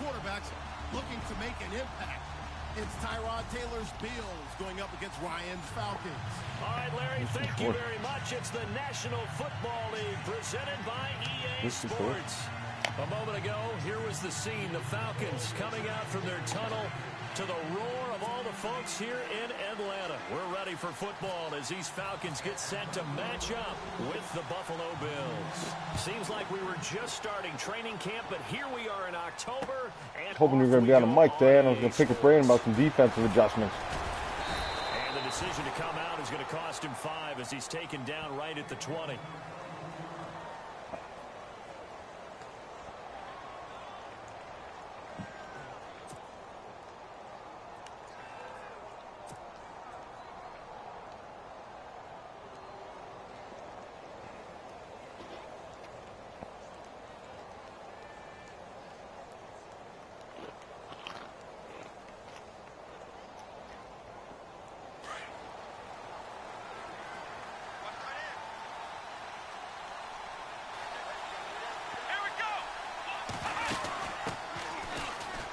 quarterbacks looking to make an impact. It's Tyrod Taylor's Bills going up against Ryan's Falcons. All right, Larry, thank you very much. It's the National Football League presented by EA Sports. A moment ago, here was the scene. The Falcons coming out from their tunnel to the roar of all the folks here in Atlanta. We're ready for football as these Falcons get set to match up with the Buffalo Bills. Seems like we were just starting training camp, but here we are in October. And hoping you're going to be on the mic, Dad. I was going to pick your brain about some defensive adjustments. And the decision to come out is going to cost him 5 as he's taken down right at the 20.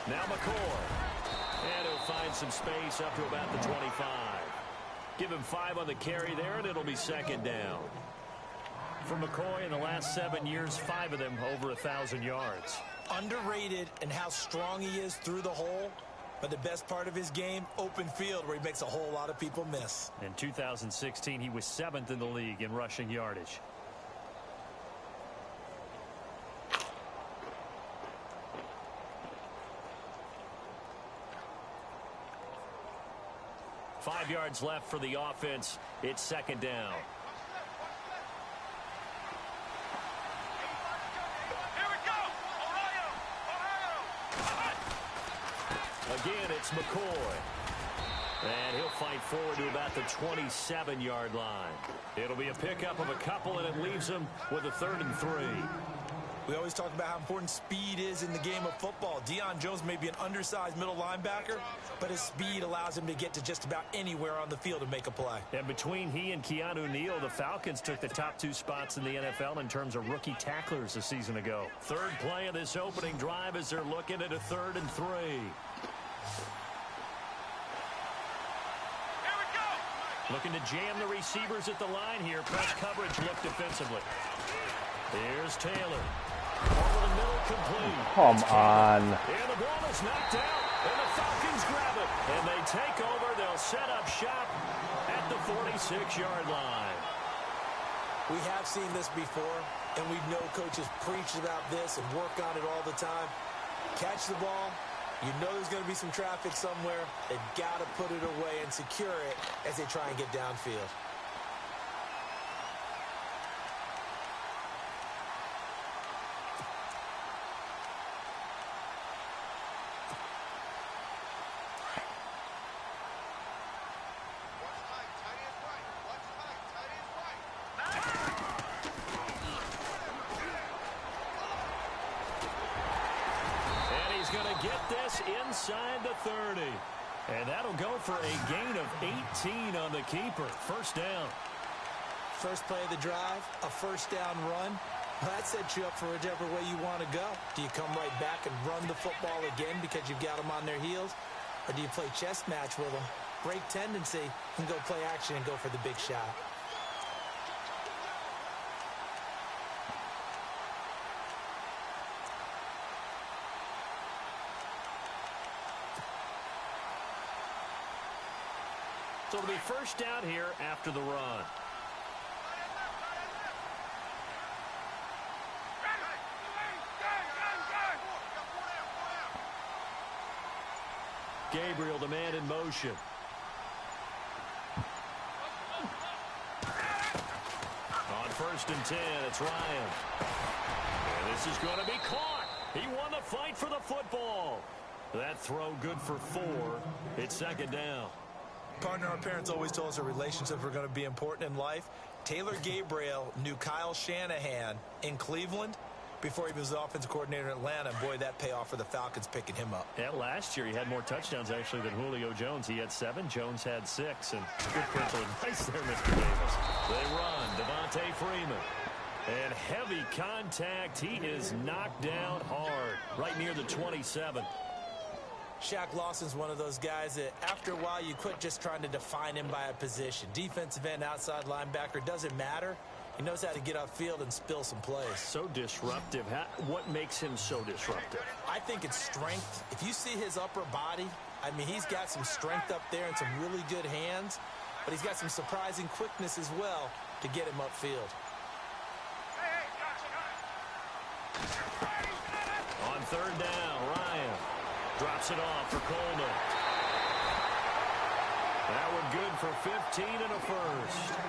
Now McCoy. And he'll find some space up to about the 25. Give him 5 on the carry there, and it'll be second down. For McCoy in the last 7 years, 5 of them over 1,000 yards. Underrated in how strong he is through the hole. But the best part of his game, open field, where he makes a whole lot of people miss. In 2016, he was 7th in the league in rushing yardage. Five yards left for the offense. It's second down. Again, it's McCoy. And he'll fight forward to about the 27-yard line. It'll be a pickup of a couple, and it leaves him with a 3rd and 3. We always talk about how important speed is in the game of football. Deion Jones may be an undersized middle linebacker, but his speed allows him to get to just about anywhere on the field and make a play. And between he and Keanu Neal, the Falcons took the top 2 spots in the NFL in terms of rookie tacklers a season ago. Third play of this opening drive as they're looking at a 3rd and 3. Looking to jam the receivers at the line here. Press coverage look defensively. Here's Taylor. Over the middle, complete. Come on. And the ball is knocked out, and the Falcons grab it. And they take over. They'll set up shop at the 46-yard line. We have seen this before, and we know coaches preach about this and work on it all the time. Catch the ball. You know there's going to be some traffic somewhere. They've got to put it away and secure it as they try and get downfield. Inside the 30. And that'll go for a gain of 18 on the keeper. First down. First play of the drive, a first down run. Well, that sets you up for whichever way you want to go. Do you come right back and run the football again because you've got them on their heels? Or do you play chess match with them, break tendency, and go play action and go for the big shot? So it'll be first down here after the run. Gabriel, the man in motion. On 1st and 10, it's Ryan. And this is going to be caught. He won the fight for the football. That throw good for 4. It's second down. Partner, our parents always told us that relationships were going to be important in life. Taylor Gabriel knew Kyle Shanahan in Cleveland before he was the offensive coordinator in Atlanta. And boy, that payoff for the Falcons picking him up. Yeah, last year he had more touchdowns actually than Julio Jones. He had 7. Jones had 6. And good parental advice there, Mr. Davis. They run. Devontae Freeman. And heavy contact. He is knocked down hard, right near the 27. Shaq Lawson's one of those guys that after a while you quit just trying to define him by a position. Defensive end, outside linebacker, doesn't matter. He knows how to get upfield and spill some plays. So disruptive. What makes him so disruptive? I think it's strength. If you see his upper body, I mean, he's got some strength up there and some really good hands, but he's got some surprising quickness as well to get him upfield. On third down, Ryan drops it off for Coleman. That one good for 15 and a first.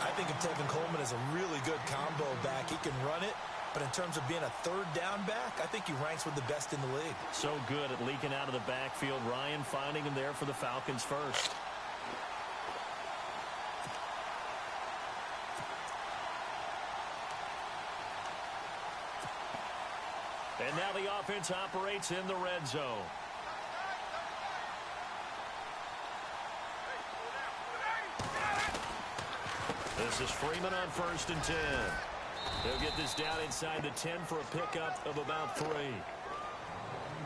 I think of Tevin Coleman as a really good combo back. He can run it, but in terms of being a third down back, I think he ranks with the best in the league. So good at leaking out of the backfield. Ryan finding him there for the Falcons first. And now the offense operates in the red zone. This is Freeman on 1st and 10. They'll get this down inside the 10 for a pickup of about 3.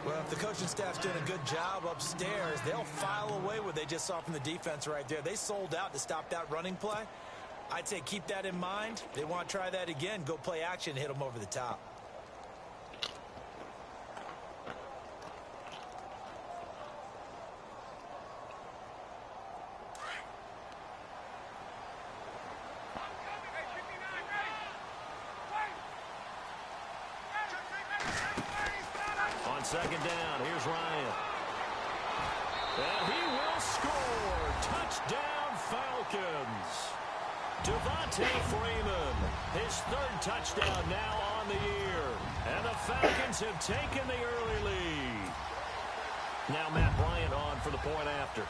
Well, if the coaching staff's doing a good job upstairs, they'll file away what they just saw from the defense right there. They sold out to stop that running play. I'd say keep that in mind. They want to try that again. Go play action, hit them over the top. Second down, here's Ryan. And he will score. Touchdown, Falcons. Devontae Freeman, his 3rd touchdown now on the year. And the Falcons have taken the early lead. Now Matt Bryant on for the point after.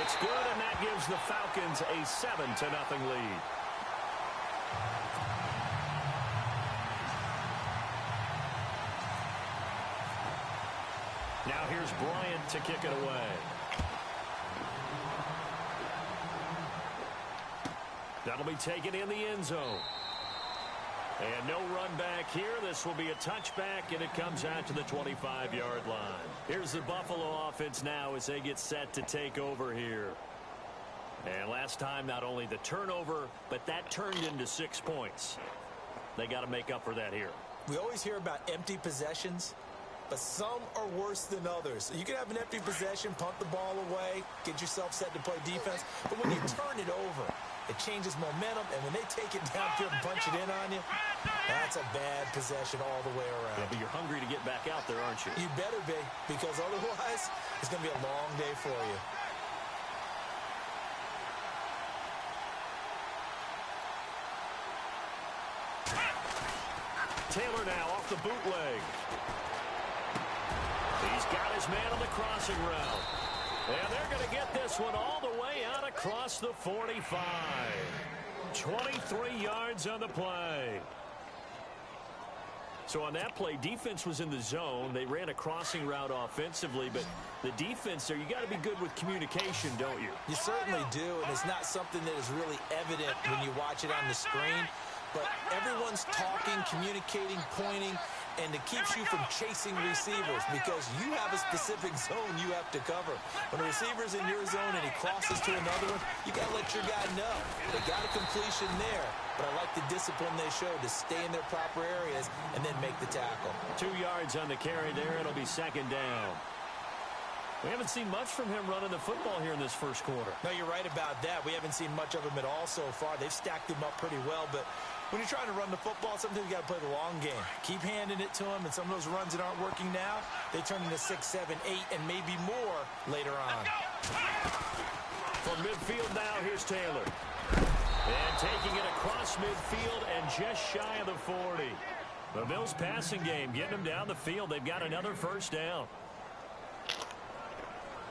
It's good, and that gives the Falcons a 7-0 lead. Now here's Bryant to kick it away. That'll be taken in the end zone. And no run back here. This will be a touchback, and it comes out to the 25-yard line. Here's the Buffalo offense now as they get set to take over here. And last time, not only the turnover, but that turned into 6 points. They got to make up for that here. We always hear about empty possessions, but some are worse than others. You can have an empty possession, punt the ball away, get yourself set to play defense. But when you turn it over, it changes momentum, and when they take it downfield and punch it in on you, that's a bad possession all the way around. Yeah, but you're hungry to get back out there, aren't you? You better be, because otherwise it's going to be a long day for you. Taylor now off the bootleg. He's got his man on the crossing route. And they're going to get this one all the way out across the 45. 23 yards on the play. So on that play, defense was in the zone. They ran a crossing route offensively, but the defense there, you got to be good with communication, don't you? You certainly do, and it's not something that is really evident when you watch it on the screen. But everyone's talking, communicating, pointing, and it keeps you from chasing receivers because you have a specific zone you have to cover. When a receiver's in your zone and he crosses to another one, you got to let your guy know. They got a completion there, but I like the discipline they showed to stay in their proper areas and then make the tackle. 2 yards on the carry there. It'll be second down. We haven't seen much from him running the football here in this first quarter. No, you're right about that. We haven't seen much of him at all so far. They've stacked him up pretty well, but when you're trying to run the football, sometimes you got to play the long game. Keep handing it to him, and some of those runs that aren't working now, they turn into 6, 7, 8, and maybe more later on. From midfield now, here's Taylor. And taking it across midfield and just shy of the 40. The Bills passing game, getting them down the field. They've got another first down.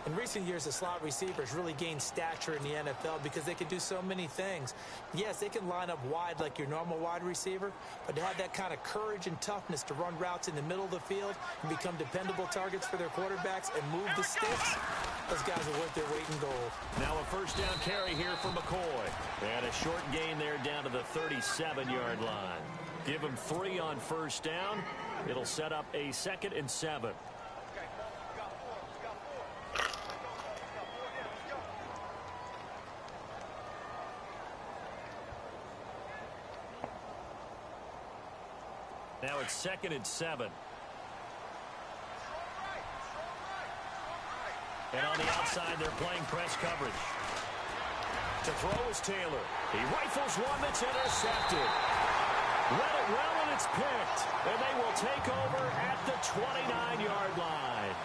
In recent years, the slot receivers really gained stature in the NFL because they can do so many things. Yes, they can line up wide like your normal wide receiver, but to have that kind of courage and toughness to run routes in the middle of the field and become dependable targets for their quarterbacks and move the sticks, those guys are worth their weight in gold. Now a first down carry here for McCoy. And a short gain there down to the 37-yard line. Give him 3 on first down. It'll set up a 2nd and 7. Now it's 2nd and 7. And on the outside, they're playing press coverage. To throw is Taylor. He rifles one that's intercepted. Read it well, and it's picked. And they will take over at the 29-yard line.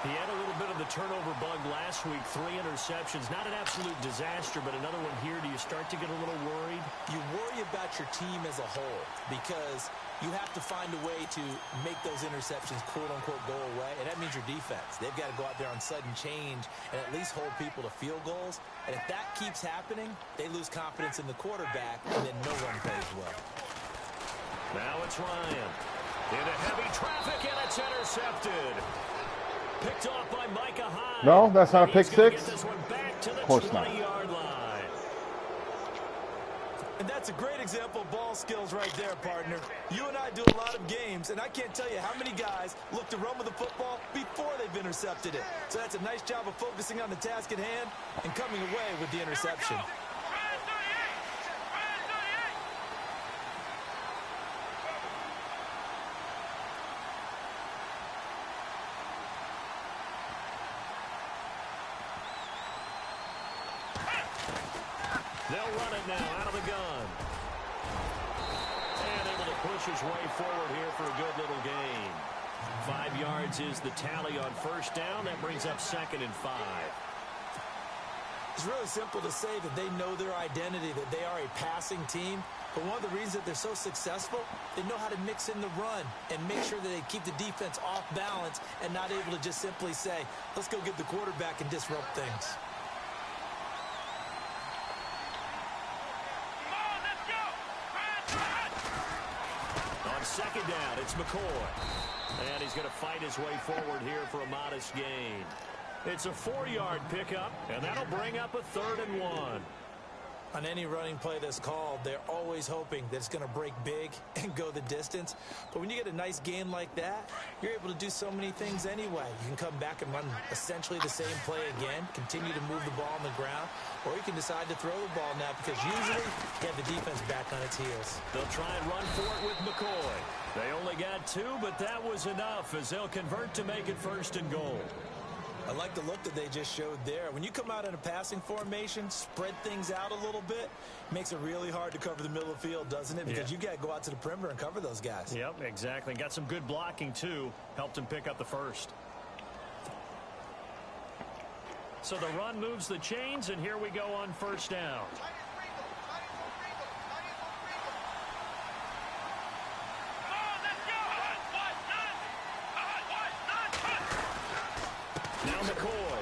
He had a little bit of the turnover bug last week. 3 interceptions. Not an absolute disaster, but another one here. Do you start to get a little worried? You worry about your team as a whole because you have to find a way to make those interceptions, quote-unquote, go away, and that means your defense. They've got to go out there on sudden change and at least hold people to field goals. And if that keeps happening, they lose confidence in the quarterback, and then no one plays well. Now it's Ryan. Into heavy traffic, and it's intercepted. Picked off by Micah Hyde. No, that's not a pick six. Of course not. Line. And that's a great example of ball skills right there, partner. You and I do a lot of games, and I can't tell you how many guys look to run with the football before they've intercepted it. So that's a nice job of focusing on the task at hand and coming away with the interception. They'll run it now out of the gun. And able to push his way forward here for a good little gain. 5 yards is the tally on first down. That brings up 2nd and 5. It's really simple to say that they know their identity, that they are a passing team. But one of the reasons that they're so successful, they know how to mix in the run and make sure that they keep the defense off balance and not able to just simply say, let's go get the quarterback and disrupt things. Second down, it's McCoy. And he's going to fight his way forward here for a modest gain. It's a 4-yard pickup, and that'll bring up a 3rd and 1. On any running play that's called, they're always hoping that it's going to break big and go the distance. But when you get a nice gain like that, you're able to do so many things anyway. You can come back and run essentially the same play again, continue to move the ball on the ground, or you can decide to throw the ball now because usually you have the defense back on its heels. They'll try and run for it with McCoy. They only got 2, but that was enough as they'll convert to make it 1st and goal. I like the look that they just showed there. When you come out in a passing formation, spread things out a little bit, makes it really hard to cover the middle of the field, doesn't it? Because you got to go out to the perimeter and cover those guys. Yep, exactly. Got some good blocking, too. Helped him pick up the 1st. So the run moves the chains, and here we go on first down. Now McCoy.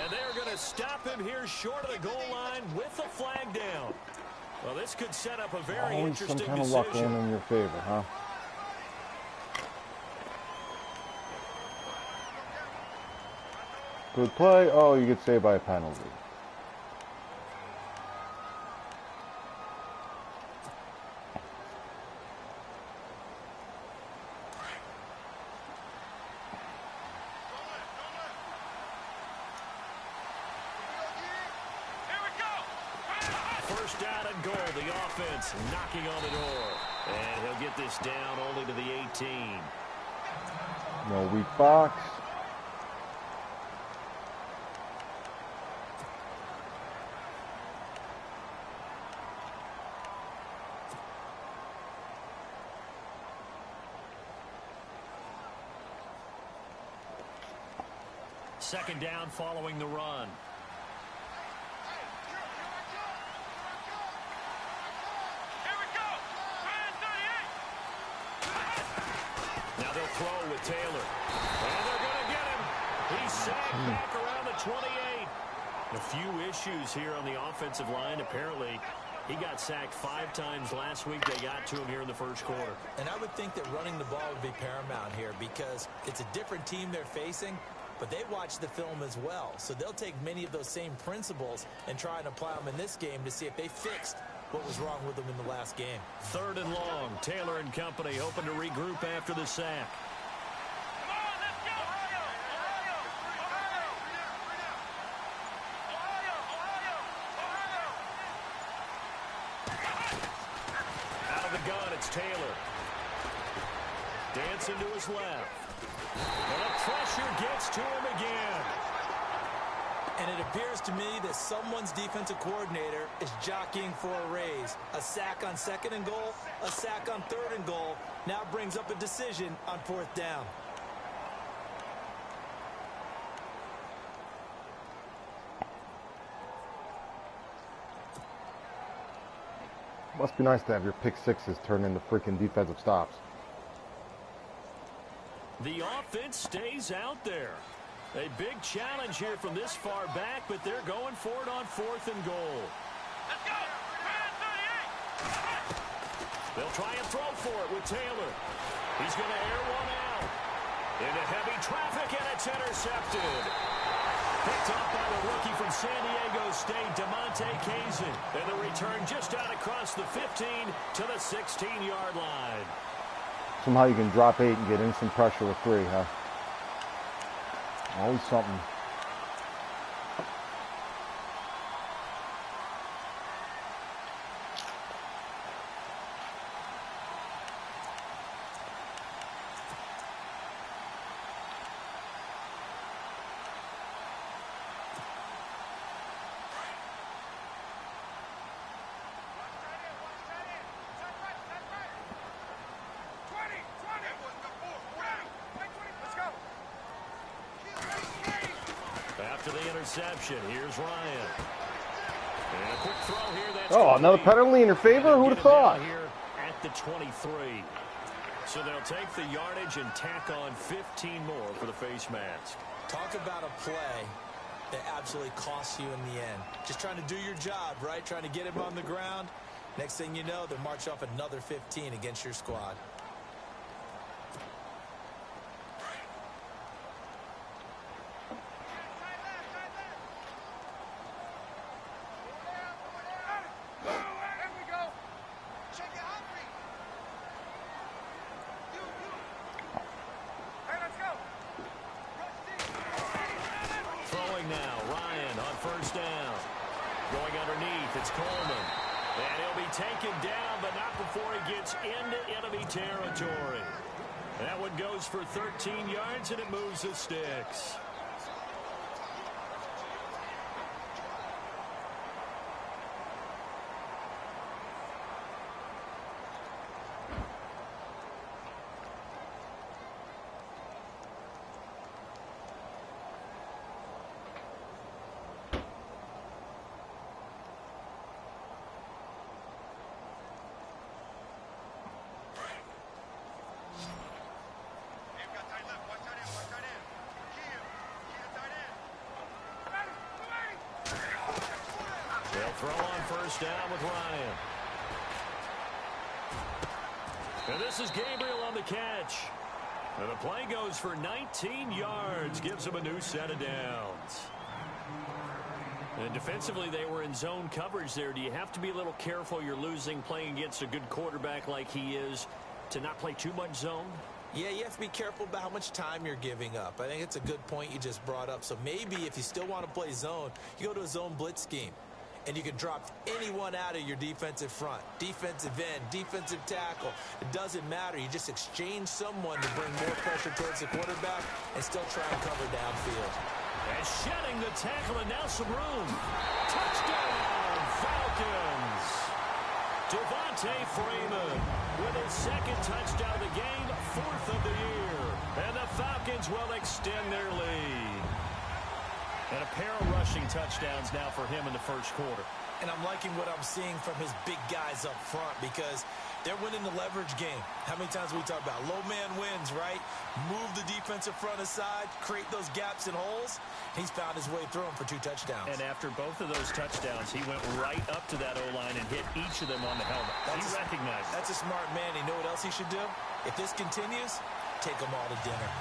And they're going to stop him here short of the goal line with the flag down. Well, this could set up a very interesting some kind decision. of luck going in your favor, huh? Good play. Oh, you get saved by a penalty. First down and goal. The offense knocking on the door. And he'll get this down only to the 18. No weak box. Second down following the run. Now they'll throw with Taylor. And they're going to get him He's sacked back around the 28. A few issues here on the offensive line. Apparently, he got sacked 5 times last week. They got to him here in the first quarter. And I would think that running the ball would be paramount here because it's a different team they're facing, but they watch the film as well. So they'll take many of those same principles and try and apply them in this game to see if they fixed what was wrong with them in the last game. 3rd and long. Taylor and company hoping to regroup after the sack. Out of the gun, it's Taylor. Dancing to his left. And the pressure gets to him again. And it appears to me that someone's defensive coordinator is jockeying for a raise. A sack on 2nd and goal, a sack on 3rd and goal. Now brings up a decision on 4th down. Must be nice to have your pick sixes turn into freaking defensive stops. The offense stays out there. A big challenge here from this far back, but they're going for it on 4th and goal. Let's go! 38! They'll try and throw for it with Taylor. He's going to air one out. Into heavy traffic, and it's intercepted. Picked off by the rookie from San Diego State, DeMonte Kazin. And the return just out across the 15 to the 16-yard line. Somehow you can drop 8 and get instant pressure with 3, huh? Always something. After the interception, here's Ryan. And a quick throw here. That's another penalty in your favor? Who would have thought? Here at the 23. So they'll take the yardage and tack on 15 more for the face mask. Talk about a play that absolutely costs you in the end. Just trying to do your job, right? Trying to get him on the ground. Next thing you know, they'll march off another 15 against your squad. Now, Ryan on 1st down. Going underneath, it's Coleman. And he'll be taken down, but not before he gets into enemy territory. That one goes for 13 yards, and it moves the sticks. They'll throw on 1st down with Ryan. And this is Gabriel on the catch. And the play goes for 19 yards, gives him a new set of downs. And defensively, they were in zone coverage there. Do you have to be a little careful? You're losing playing against a good quarterback like he is to not play too much zone? Yeah, you have to be careful about how much time you're giving up. I think it's a good point you just brought up. So maybe if you still want to play zone, you go to a zone blitz scheme. And you can drop anyone out of your defensive front. Defensive end, defensive tackle. It doesn't matter. You just exchange someone to bring more pressure towards the quarterback and still try and cover downfield. And shedding the tackle, and now some room. Touchdown, Falcons. Devontae Freeman with his 2nd touchdown of the game, 4th of the year. And the Falcons will extend their lead. And a pair of rushing touchdowns now for him in the first quarter. and I'm liking what I'm seeing from his big guys up front because they're winning the leverage game. How many times we talk about low man wins, right? Move the defensive front aside, create those gaps and holes. He's found his way through them for 2 touchdowns. And after both of those touchdowns, he went right up to that O-line and hit each of them on the helmet. He recognized it. That's a smart man. You know what else he should do? If this continues, take them all to dinner.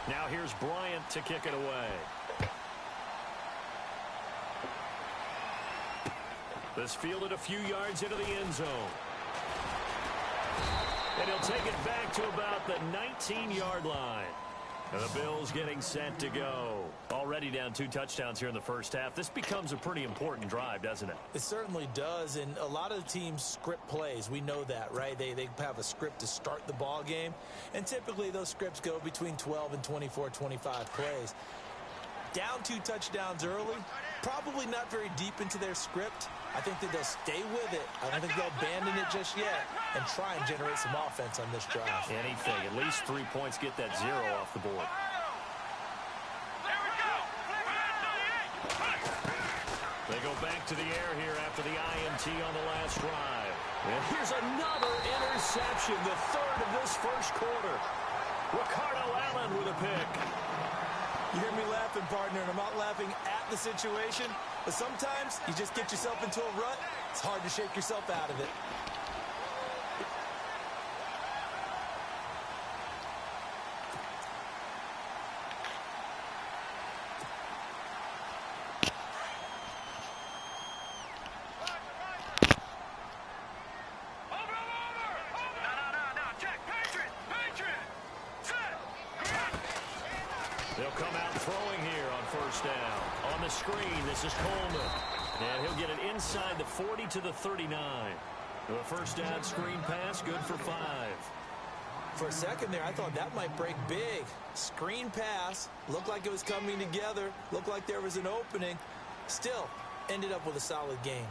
Now here's Bryant to kick it away. This fielded a few yards into the end zone. And he'll take it back to about the 19-yard line. And the Bills getting set to go. Already down 2 touchdowns here in the first half. This becomes a pretty important drive, doesn't it? It certainly does, and a lot of the teams script plays. We know that, right? They have a script to start the ball game, and typically those scripts go between 12 and 24, 25 plays. Down 2 touchdowns early, probably not very deep into their script. I think that they'll stay with it. I don't think they'll abandon it just yet and try and generate some offense on this drive. Anything. At least 3 points, get that 0 off the board. They go back to the air here after the INT on the last drive. And here's another interception, the 3rd of this first quarter. Ricardo Allen with a pick. You hear me laughing, partner, and I'm not laughing at the situation, but sometimes you just get yourself into a rut. It's hard to shake yourself out of it. They'll come out throwing here on first down. On the screen, this is Coleman. And he'll get it inside the 40 to the 39. The first down screen pass, good for 5. For a second there, I thought that might break big. Screen pass, looked like it was coming together, looked like there was an opening. Still, ended up with a solid game.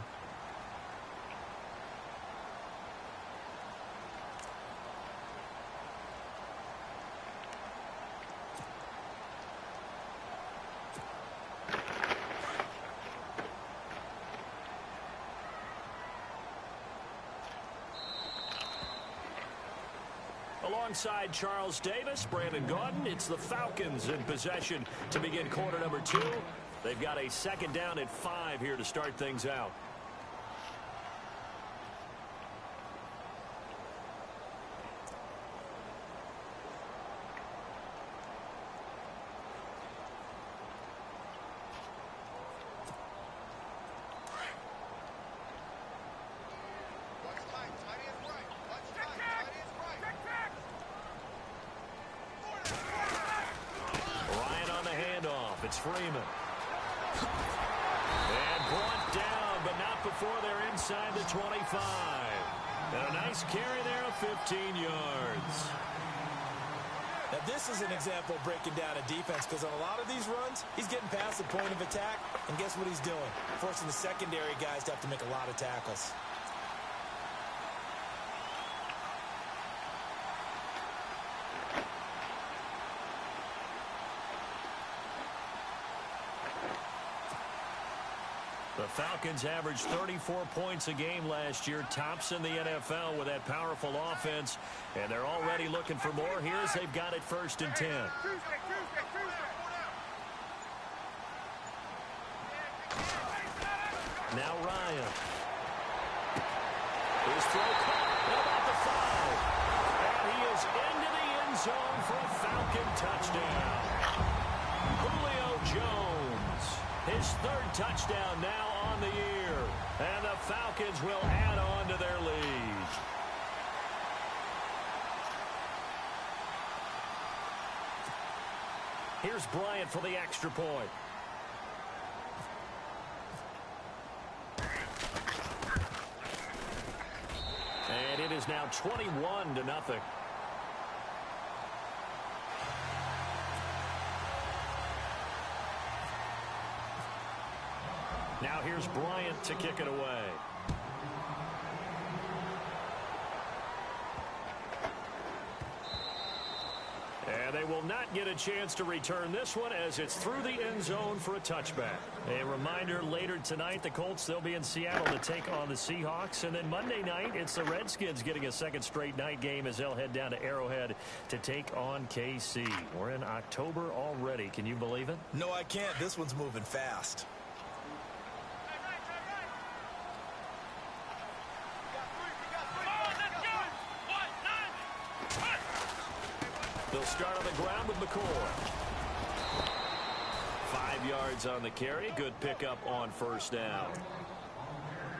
Alongside Charles Davis, Brandon Gaudin, it's the Falcons in possession to begin quarter number 2. They've got a 2nd down at 5 here to start things out. It's Freeman. And brought down, but not before they're inside the 25. And a nice carry there of 15 yards. Now, this is an example of breaking down a defense because on a lot of these runs, he's getting past the point of attack, and guess what he's doing? Forcing the secondary guys to have to make a lot of tackles. The Falcons averaged 34 points a game last year, tops in the NFL with that powerful offense, and they're already looking for more here as they've got it 1st and 10. Now Ryan. His throw caught at about the 5. And he is into the end zone for a Falcon touchdown. Julio Jones, his 3rd touchdown now on the year. And the Falcons will add on to their lead. Here's Bryant for the extra point. And it is now 21-0. Now here's Bryant to kick it away. they will not get a chance to return this one as it's through the end zone for a touchback. A reminder, later tonight, the Colts, they'll be in Seattle to take on the Seahawks. And then Monday night, it's the Redskins getting a second straight night game as they'll head down to Arrowhead to take on KC. We're in October already. Can you believe it? No, I can't. This one's moving fast. They'll start on the ground with McCoy. 5 yards on the carry. Good pickup on first down.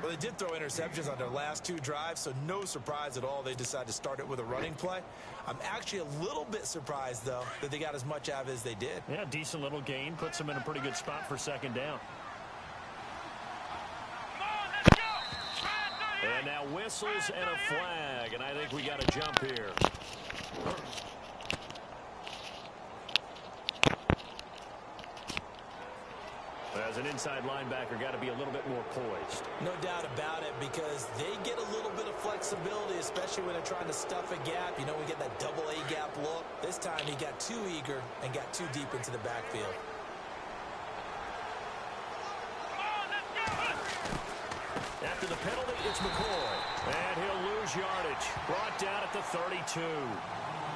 Well, they did throw interceptions on their last 2 drives, so no surprise at all they decided to start it with a running play. I'm actually a little bit surprised, though, that they got as much out of it as they did. Yeah, decent little gain. Puts them in a pretty good spot for second down. And now whistles and a flag, and I think we got a jump here. As an inside linebacker, got to be a little bit more poised. No doubt about it, because they get a little bit of flexibility, especially when they're trying to stuff a gap. You know, we get that double A gap look. This time he got too eager and got too deep into the backfield. After the penalty, it's McCoy. And he'll lose yardage. Brought down at the 32.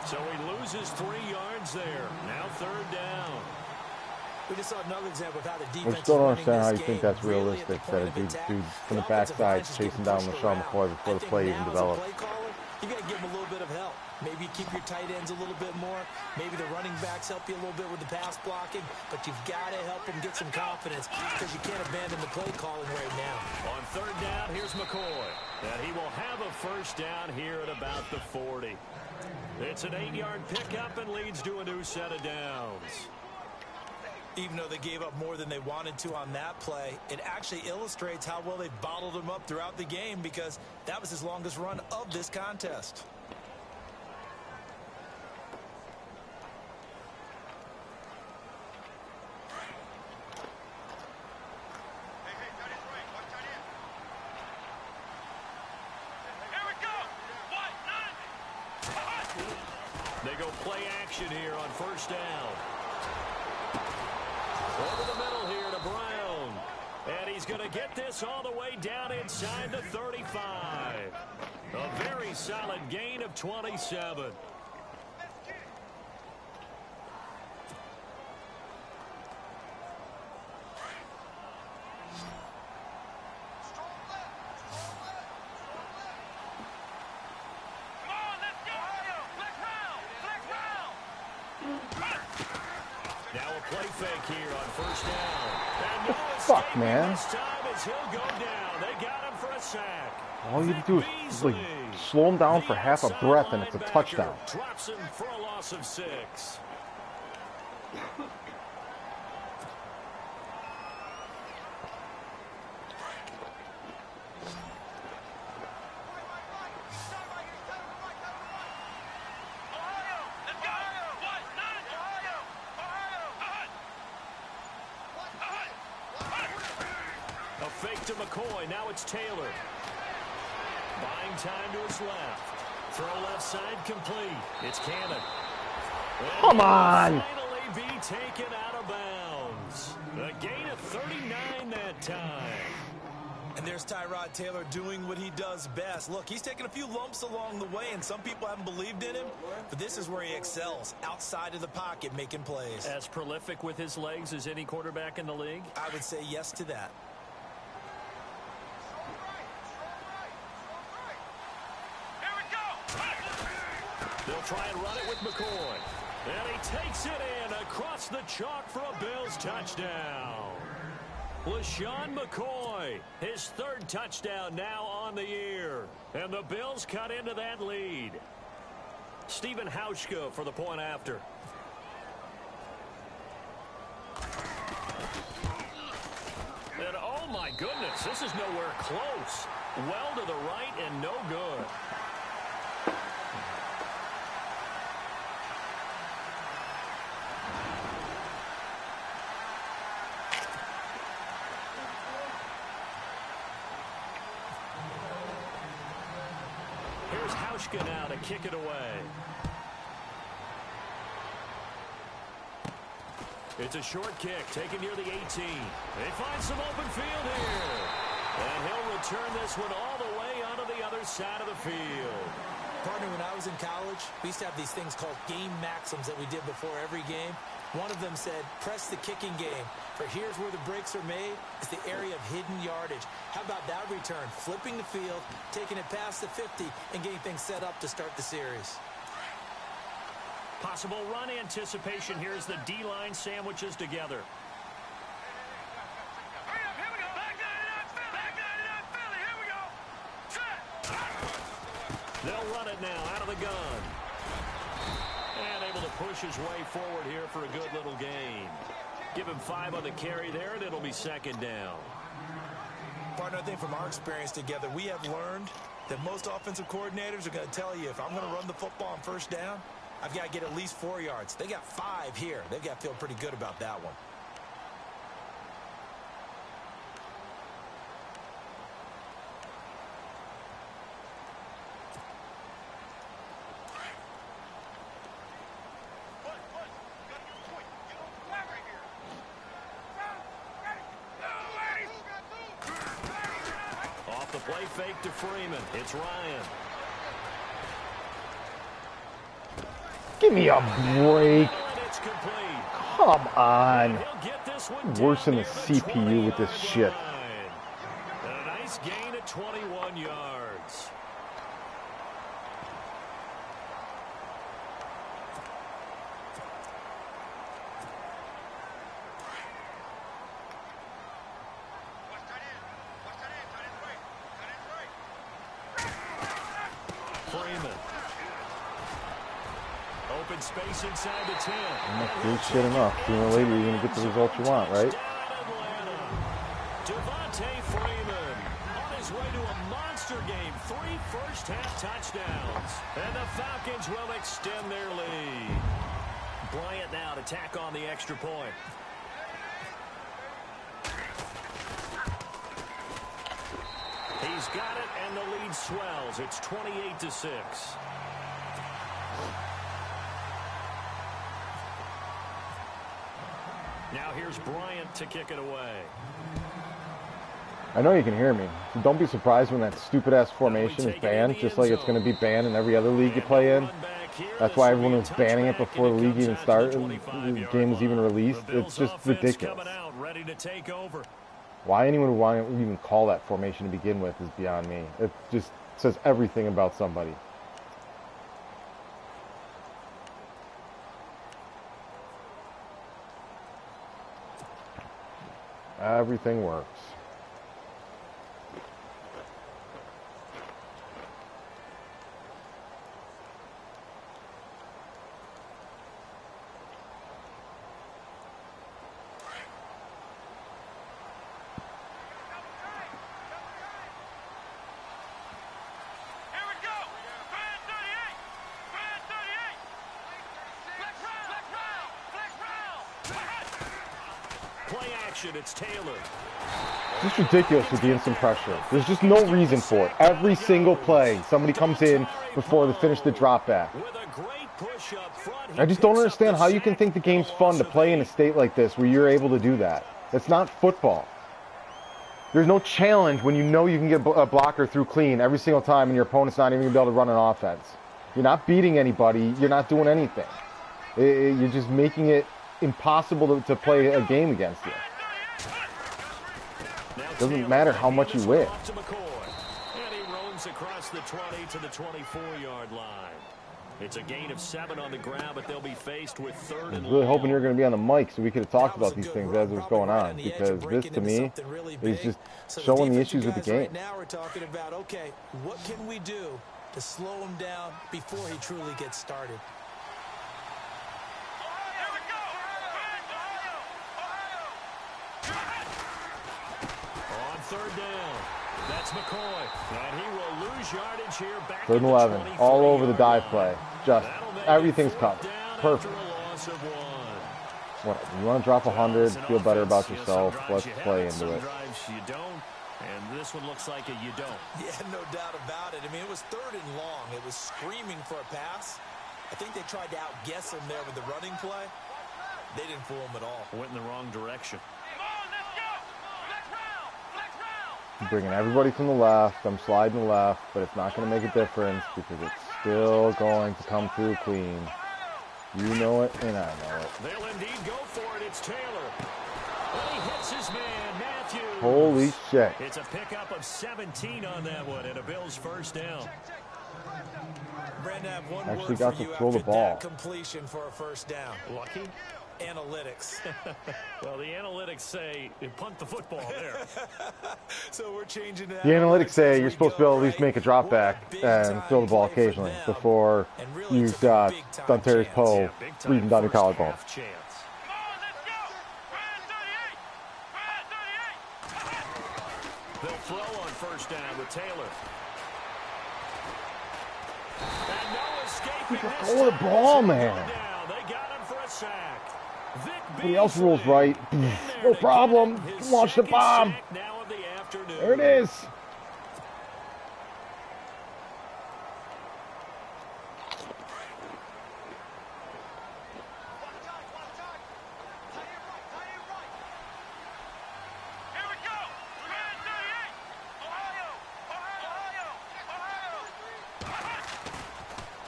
So he loses 3 yards there. Now third down. We just saw another example of how the defense I still don't understand how you think that's realistic, that a dude from the backside chasing down LaShawn McCoy before the play even develops. You got to give him a little bit of help. Maybe you keep your tight ends a little bit more. Maybe the running backs help you a little bit with the pass blocking. But you've got to help them get some confidence because you can't abandon the play calling right now. On third down, here's McCoy. And he will have a first down here at about the 40. It's an 8-yard pickup and leads to a new set of downs. Even though they gave up more than they wanted to on that play, it actually illustrates how well they bottled him up throughout the game, because that was his longest run of this contest. They go play action here on first down. Over the middle here to Brown. And he's going to get this all the way down inside the 35. A very solid gain of 27. Now a play fake here on first down. And no fuck, man. This time as he'll go down. They got him for a sack. All you do is like slow him down for half a breath and it's a touchdown. Drops him for a loss of 6. A fake to McCoy. Now it's Taylor. Buying time to his left. Throw left side complete. It's Cannon. Come on! Finally be taken out of bounds. A gain of 39 that time. And there's Tyrod Taylor doing what he does best. Look, he's taken a few lumps along the way, and some people haven't believed in him, but this is where he excels, outside of the pocket, making plays. As prolific with his legs as any quarterback in the league? I would say yes to that. They'll try and run it with McCoy. And he takes it in across the chalk for a Bills touchdown. LaShawn McCoy, his 3rd touchdown now on the year. And the Bills cut into that lead. Stephen Hauschka for the point after. And oh my goodness, this is nowhere close. Well to the right and no good. Here's Hauschka now to kick it away. It's a short kick taken near the 18. They find some open field here. And he'll return this one all the way onto the other side of the field. Partner, when I was in college, we used to have these things called game maxims that we did before every game. One of them said, press the kicking game. For here's where the breaks are made. It's the area of hidden yardage. How about that return? Flipping the field, taking it past the 50, and getting things set up to start the series. Possible run anticipation here as the D-line sandwiches together. They'll run it now out of the gun. And able to push his way forward here for a good little gain. Give him 5 on the carry there, and it'll be second down. Partner, I think from our experience together, we have learned that most offensive coordinators are going to tell you, if I'm going to run the football on first down, I've got to get at least 4 yards. They got 5 here. They've got to feel pretty good about that one. Off the play fake to Freeman. It's Ryan. Give me a break. Come on. Worse than the CPU with this shit. A nice gain at 21 yards. Freeman. Open space inside the 10. Good shit enough. Sooner or later, you're going to get the result you want, right? Devontae Freeman on his way to a monster game. 3 first-half touchdowns. And the Falcons will extend their lead. Bryant now to tack on the extra point. He's got it, and the lead swells. It's 28-6. Now here's Bryant to kick it away. I know you can hear me. So don't be surprised when that stupid-ass formation is banned, just like it's going to be banned in every other league you play in. That's why everyone was banning it before the league even started, the game was even released. It's just ridiculous. Why anyone would want to even call that formation to begin with is beyond me. It just says everything about somebody. Everything works. It's Taylor. It's just ridiculous with the instant pressure. There's just no reason for it. Every single play, somebody comes in before they finish the drop back. I just don't understand how you can think the game's fun to play in a state like this where you're able to do that. It's not football. There's no challenge when you know you can get a blocker through clean every single time and your opponent's not even going to be able to run an offense. You're not beating anybody. You're not doing anything. You're just making it impossible to play a game against you. Doesn't matter how much you win. And he roams across the 20 to the 24-yard line. It's a gain of 7 on the ground, but they'll be faced with 3rd and long. I was really hoping you were going to be on the mic so we could have talked about these things as it was going on, because this, to me, is just showing the issues with the game. Now we're talking about, okay, what can we do to slow him down before he truly gets started? Third down. That's McCoy. And he will lose yardage here back 3rd and 11. All over the dive play. Just everything's covered. Perfect. What? You want to drop 100, feel better about yourself. Let's play into it. You don't. And this one looks like a you don't. Yeah, no doubt about it. I mean, it was 3rd and long. It was screaming for a pass. I think they tried to outguess him there with the running play. They didn't fool him at all. Went in the wrong direction. I'm bringing everybody from the left. I'm sliding left, but it's not going to make a difference because it's still going to come through clean. You know it, and I know it. They'll indeed go for it. It's Taylor. And he hits his man, Matthews. Holy shit. It's a pickup of 17 on that one, and a Bills first down. Brandon, I have one Actually word got for to you throw the after ball. that completion for a first down. Lucky? Analytics. Well, the analytics say punt the football there. So we're changing that. The analytics say you're supposed to be able to at least make a drop back and throw the ball occasionally before you've got Dontarius Poe breathing down your collarbone. They'll throw on first down with Taylor. And no escaping this Throw the time. ball, man. They got him for a sack. Everybody else rolls right. No problem. Launch the bomb. There it is.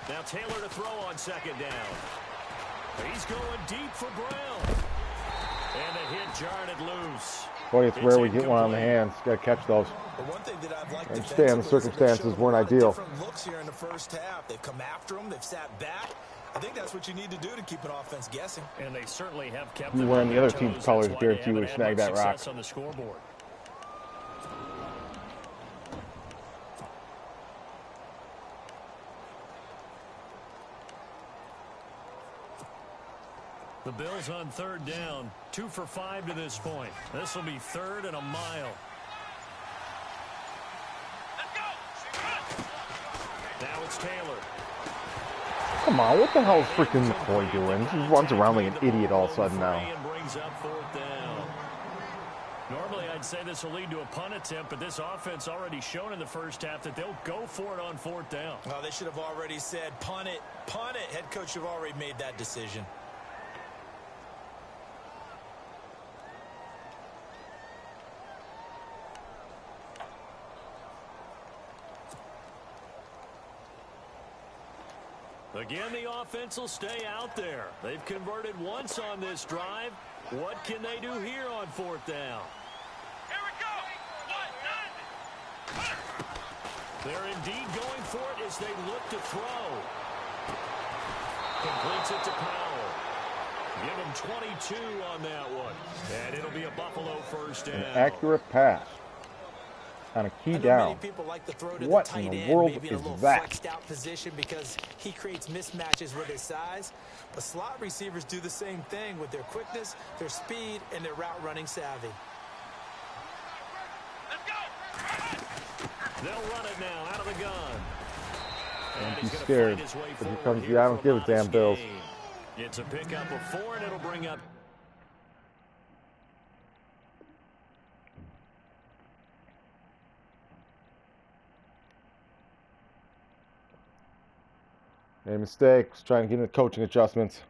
Now Taylor to throw on second down. He's going deep for Brown. And the hit jarred it loose. Boy, it's rare we get one on the hands. Got to catch those. I understand the circumstances weren't ideal. Looks here in the first half. They've come after him. They've sat back. I think that's what you need to do to keep an offense guessing. And they certainly have kept You them wearing on the other their team's toes. colors, That's why guarantee they you would haven't snag had that much rock. success on the scoreboard. The Bills on third down, 2 for 5 to this point. This will be third and a mile. Now it's Taylor. Come on, what the hell is freaking McCoy doing? He runs around like an idiot all of a sudden now. And brings up fourth down. Normally, I'd say this will lead to a punt attempt, but this offense already shown in the first half that they'll go for it on fourth down. Well, they should have already said, punt it, punt it. Head coach should have already made that decision. Again, the offense will stay out there. They've converted once on this drive. What can they do here on fourth down? Here we go. They're indeed going for it as they look to throw. Completes it to Powell. Give him 22 on that one. And it'll be a Buffalo first down. An accurate pass on a key down. Like to throw to What the in tight the end, world maybe in a is little that? flexed out position because he creates mismatches with his size. But slot receivers do the same thing with their quickness, their speed, and their route running savvy. Let's go. They'll run it now out of the gun. Don't be scared. But here comes the I don't give a damn Bills. It's a pickup of 4, and it'll bring up. Made a mistake. Was trying to get into coaching adjustments.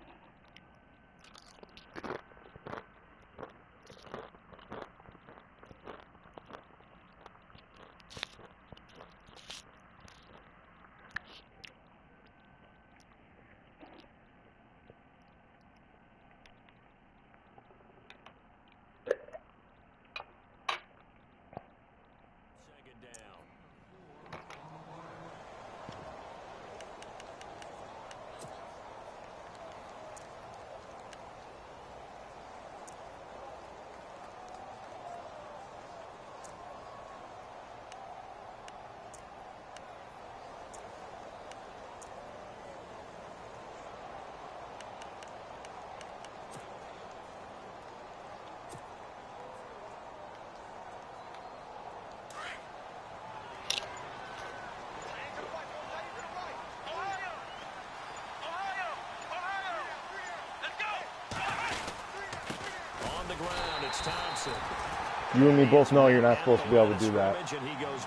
You and me both know you're not supposed to be able to do that.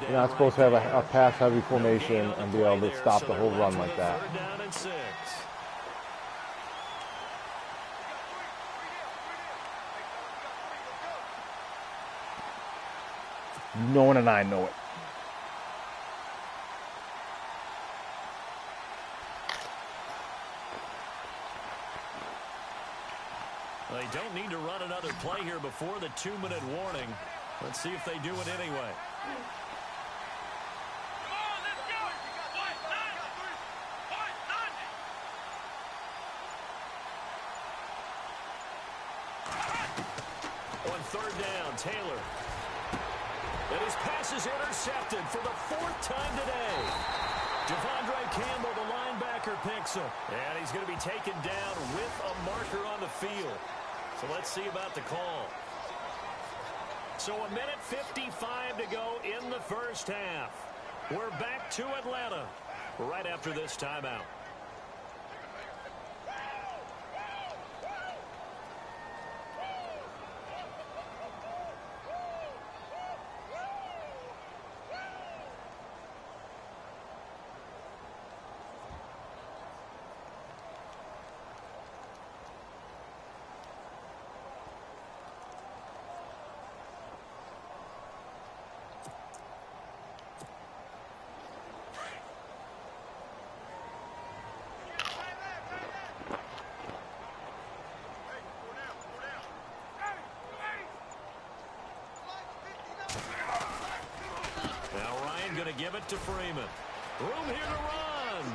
You're not supposed to have a pass-heavy formation and be able to stop the whole run like that. No one and I know it. They don't need to run another play here before the 2-minute warning. Let's see if they do it anyway. On third down, Taylor. And his pass is intercepted for the 4th time today. Devondre Campbell, the linebacker, picks him. And he's going to be taken down with a marker on the field. So let's see about the call. So 1:55 to go in the first half. We're back to Atlanta right after this timeout. Going to give it to Freeman. Room here to run.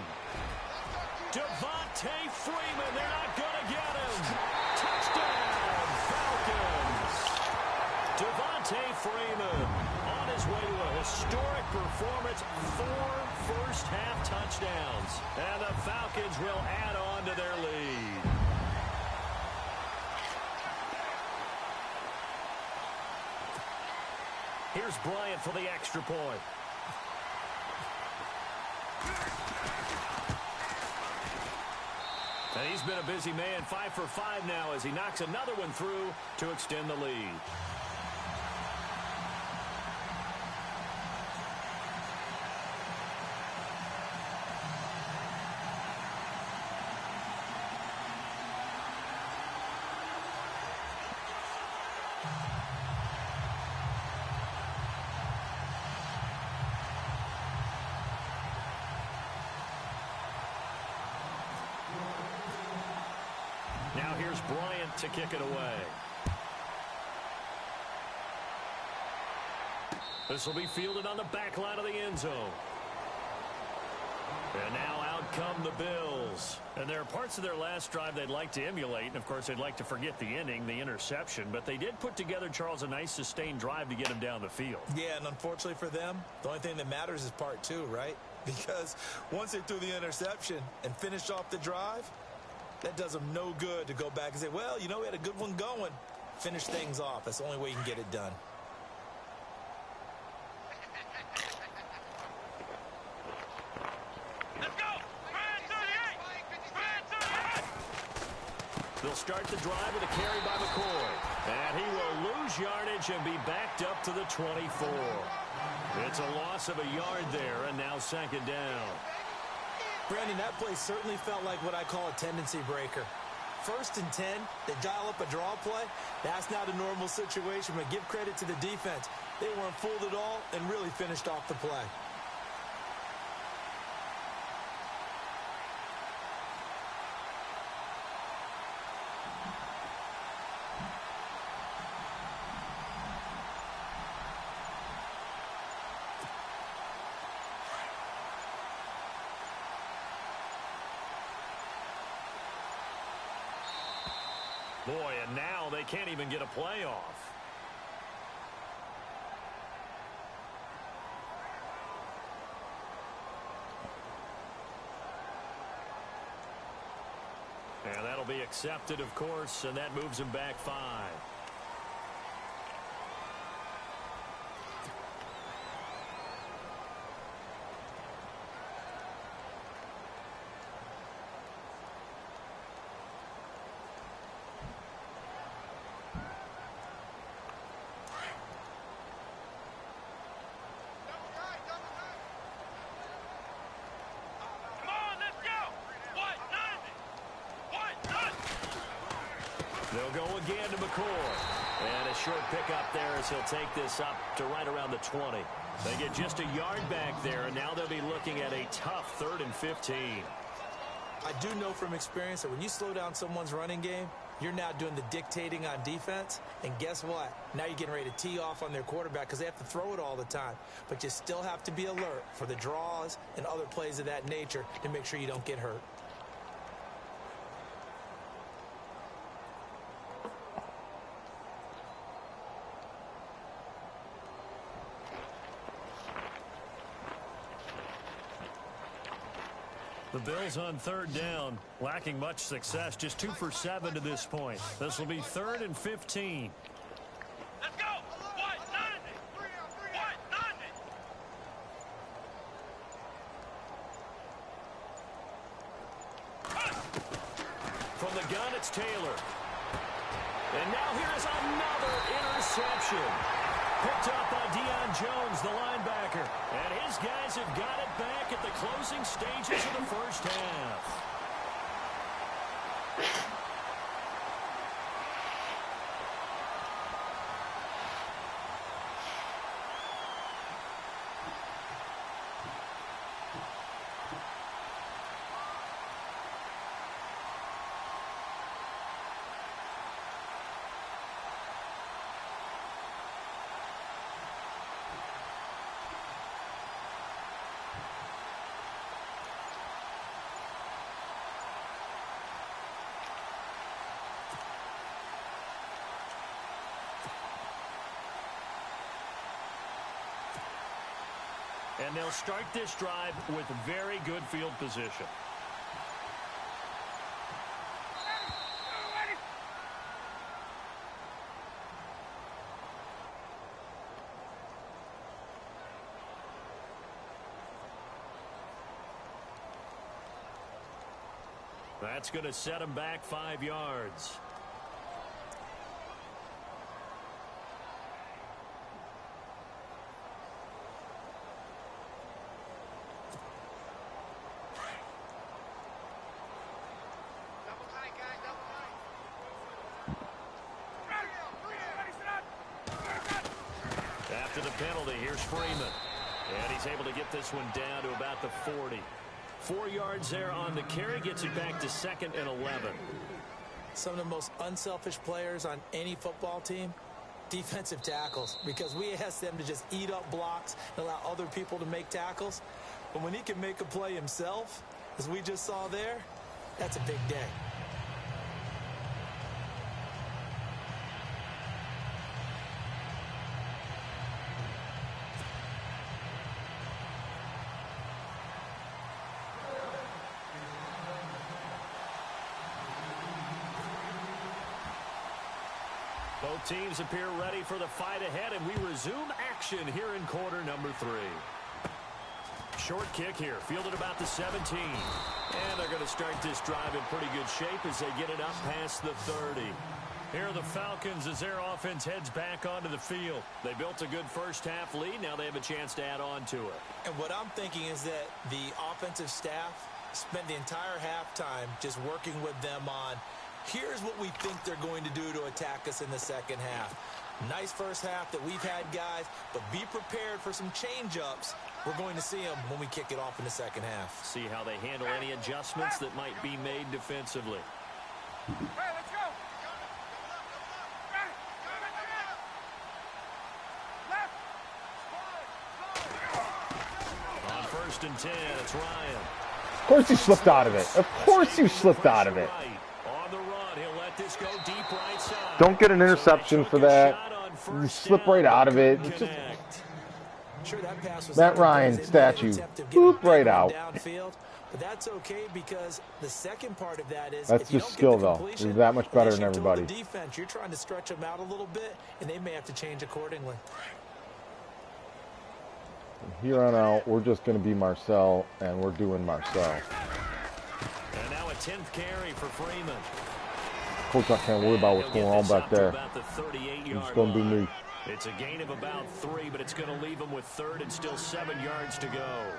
Devontae Freeman. They're not going to get him. Touchdown, Falcons. Devontae Freeman on his way to a historic performance. 4 first-half touchdowns. And the Falcons will add on to their lead. Here's Bryant for the extra point. And he's been a busy man, 5 for 5 now as he knocks another one through to extend the lead. Now here's Bryant to kick it away. This will be fielded on the back line of the end zone. And now out come the Bills. And there are parts of their last drive they'd like to emulate. And, of course, they'd like to forget the inning, the interception. But they did put together, Charles, a nice sustained drive to get him down the field. Yeah, and unfortunately for them, the only thing that matters is part 2, right? Because once they threw the interception and finished off the drive, that does them no good to go back and say, well, you know, we had a good one going. Finish things off. That's the only way you can get it done. Let's go! They'll start the drive with a carry by McCoy. And he will lose yardage and be backed up to the 24. It's a loss of a yard there, and now 2nd down. Brandon, that play certainly felt like what I call a tendency breaker. 1st and 10, they dial up a draw play. That's not a normal situation, but give credit to the defense. They weren't fooled at all and really finished off the play. Boy, and now they can't even get a play off. And that'll be accepted, of course, and that moves him back 5. They'll go again to McCoy. And a short pickup there as he'll take this up to right around the 20. They get just a yard back there, and now they'll be looking at a tough 3rd and 15. I do know from experience that when you slow down someone's running game, you're now doing the dictating on defense. And guess what? Now you're getting ready to tee off on their quarterback because they have to throw it all the time. But you still have to be alert for the draws and other plays of that nature to make sure you don't get hurt. The Bills on 3rd down, lacking much success, just 2 for 7 to this point. This will be 3rd and 15. Let's go! Y1W4! From the gun, it's Taylor. And now here's another interception. Picked up by Deion Jones, the linebacker. And his guys have got it back at the closing stages of the first half. And they'll start this drive with very good field position. That's going to set him back 5 yards. After the penalty, here's Freeman. And he's able to get this one down to about the 40. 4 yards there on the carry, gets it back to 2nd and 11. Some of the most unselfish players on any football team, defensive tackles, because we ask them to just eat up blocks and allow other people to make tackles. But when he can make a play himself, as we just saw there, that's a big day. Both teams appear ready for the fight ahead, and we resume action here in quarter number 3. Short kick here, fielded about the 17. And they're going to start this drive in pretty good shape as they get it up past the 30. Here are the Falcons as their offense heads back onto the field. They built a good first half lead. Now they have a chance to add on to it. And what I'm thinking is that the offensive staff spent the entire halftime just working with them on, here's what we think they're going to do to attack us in the second half. Nice first half that we've had, guys, but be prepared for some change-ups. We're going to see them when we kick it off in the second half. See how they handle any adjustments that might be made defensively. Hey, let's go! On 1st and 10, it's Ryan. Of course you slipped out of it. Of course you slipped out of it. On the run, he'll let this go deep right side. Don't get an interception for that. You slip right out of it. It's just Sure, that pass was Matt Ryan statue. Boop, right out. Downfield, but that's okay because the second part of that is That's just skill, though. He's that much better than everybody. Defense, you're trying to stretch them out a little bit, and they may have to change accordingly. From here on out, we're just going to be Marcel, and we're doing Marcel. And now a 10th carry for Freeman. Coach, I can't worry about what's going on back there. I'm just going to do me. It's a gain of about 3, but it's going to leave him with 3rd and still 7 yards to go.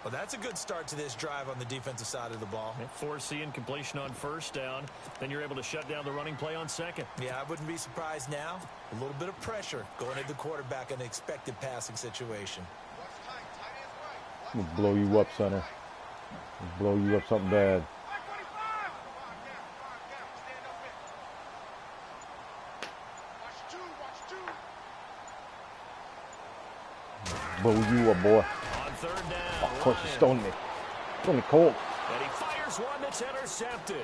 Well, that's a good start to this drive on the defensive side of the ball. Forcing completion on first down. Then you're able to shut down the running play on second. Yeah, I wouldn't be surprised now. A little bit of pressure going at the quarterback in an expected passing situation. I'm gonna blow you up, center. Blow you up something bad. Blow you up, boy. On third down. Oh, of course, you stoned me. Stoned me cold. And he fires one that's intercepted.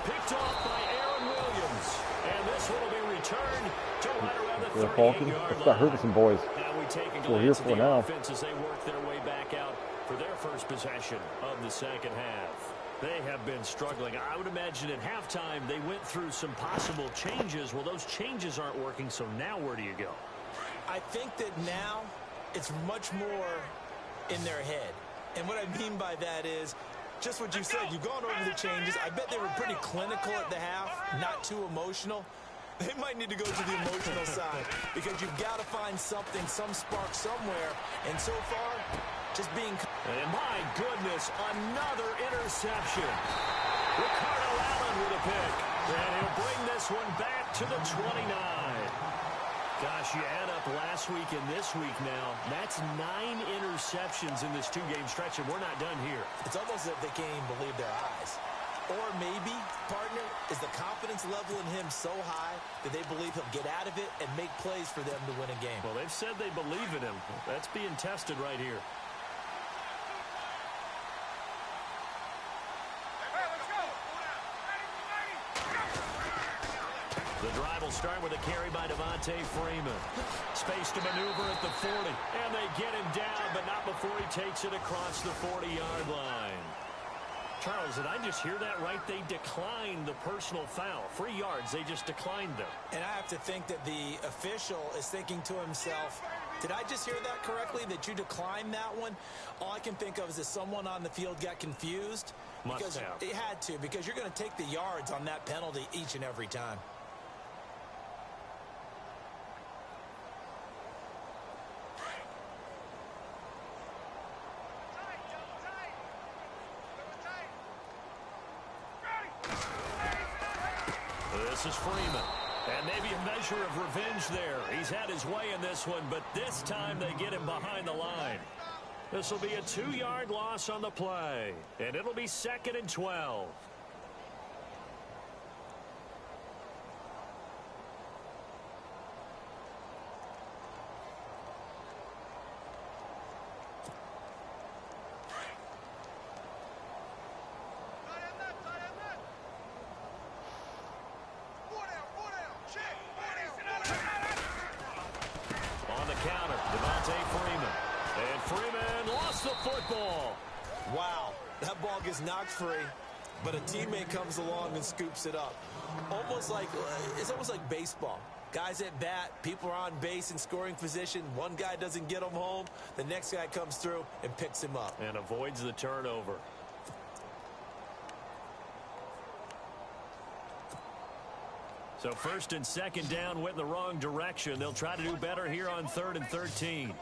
Picked off by Aaron Williams. And this one will be returned to right around the 38-yard line. Start hurting some boys. Now we take a We're here glance at for the now. offense as they work their way back out for their first possession of the second half. They have been struggling. I would imagine at halftime they went through some possible changes. Well, those changes aren't working, so now where do you go? I think that now it's much more in their head. And what I mean by that is just what you said. You've gone over the changes. I bet they were pretty clinical at the half, not too emotional. They might need to go to the emotional side because you've got to find something, some spark somewhere. And so far, just being... And my goodness, another interception. Ricardo Allen with a pick. And he'll bring this one back to the 29. Gosh, you add up last week and this week now. That's 9 interceptions in this two-game stretch, and we're not done here. It's almost as if they can't even believe their eyes. Or maybe, partner, is the confidence level in him so high that they believe he'll get out of it and make plays for them to win a game. Well, they've said they believe in him. That's being tested right here. The drive will start with a carry by Devontae Freeman. Space to maneuver at the 40. And they get him down, but not before he takes it across the 40-yard line. Charles, did I just hear that right? They declined the personal foul. 3 yards, they just declined them. And I have to think that the official is thinking to himself, did I just hear that correctly, that you declined that one? All I can think of is that someone on the field got confused. Must have. It had to, because you're going to take the yards on that penalty each and every time. This is Freeman. And maybe a measure of revenge there. He's had his way in this one, but this time they get him behind the line. This will be a 2-yard loss on the play. And it'll be 2nd and 12. Wow, that ball gets knocked free, but a teammate comes along and scoops it up. It's almost like baseball. Guys at bat, people are on base in scoring position. One guy doesn't get him home. The next guy comes through and picks him up. And avoids the turnover. So 1st and 2nd down went in the wrong direction. They'll try to do better here on 3rd and 13.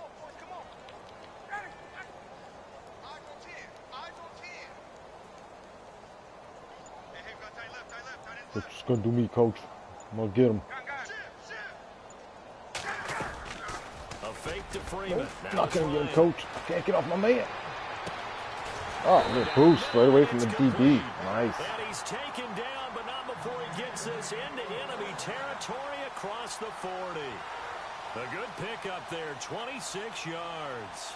It's going to do me, coach. I'm going to get him. A fake to Freeman. Not going to get him, coach. I can't get off my man. Oh, little boost right away from the DB. Nice. And he's taken down, but not before he gets this into enemy territory across the 40. A good pickup there, 26 yards.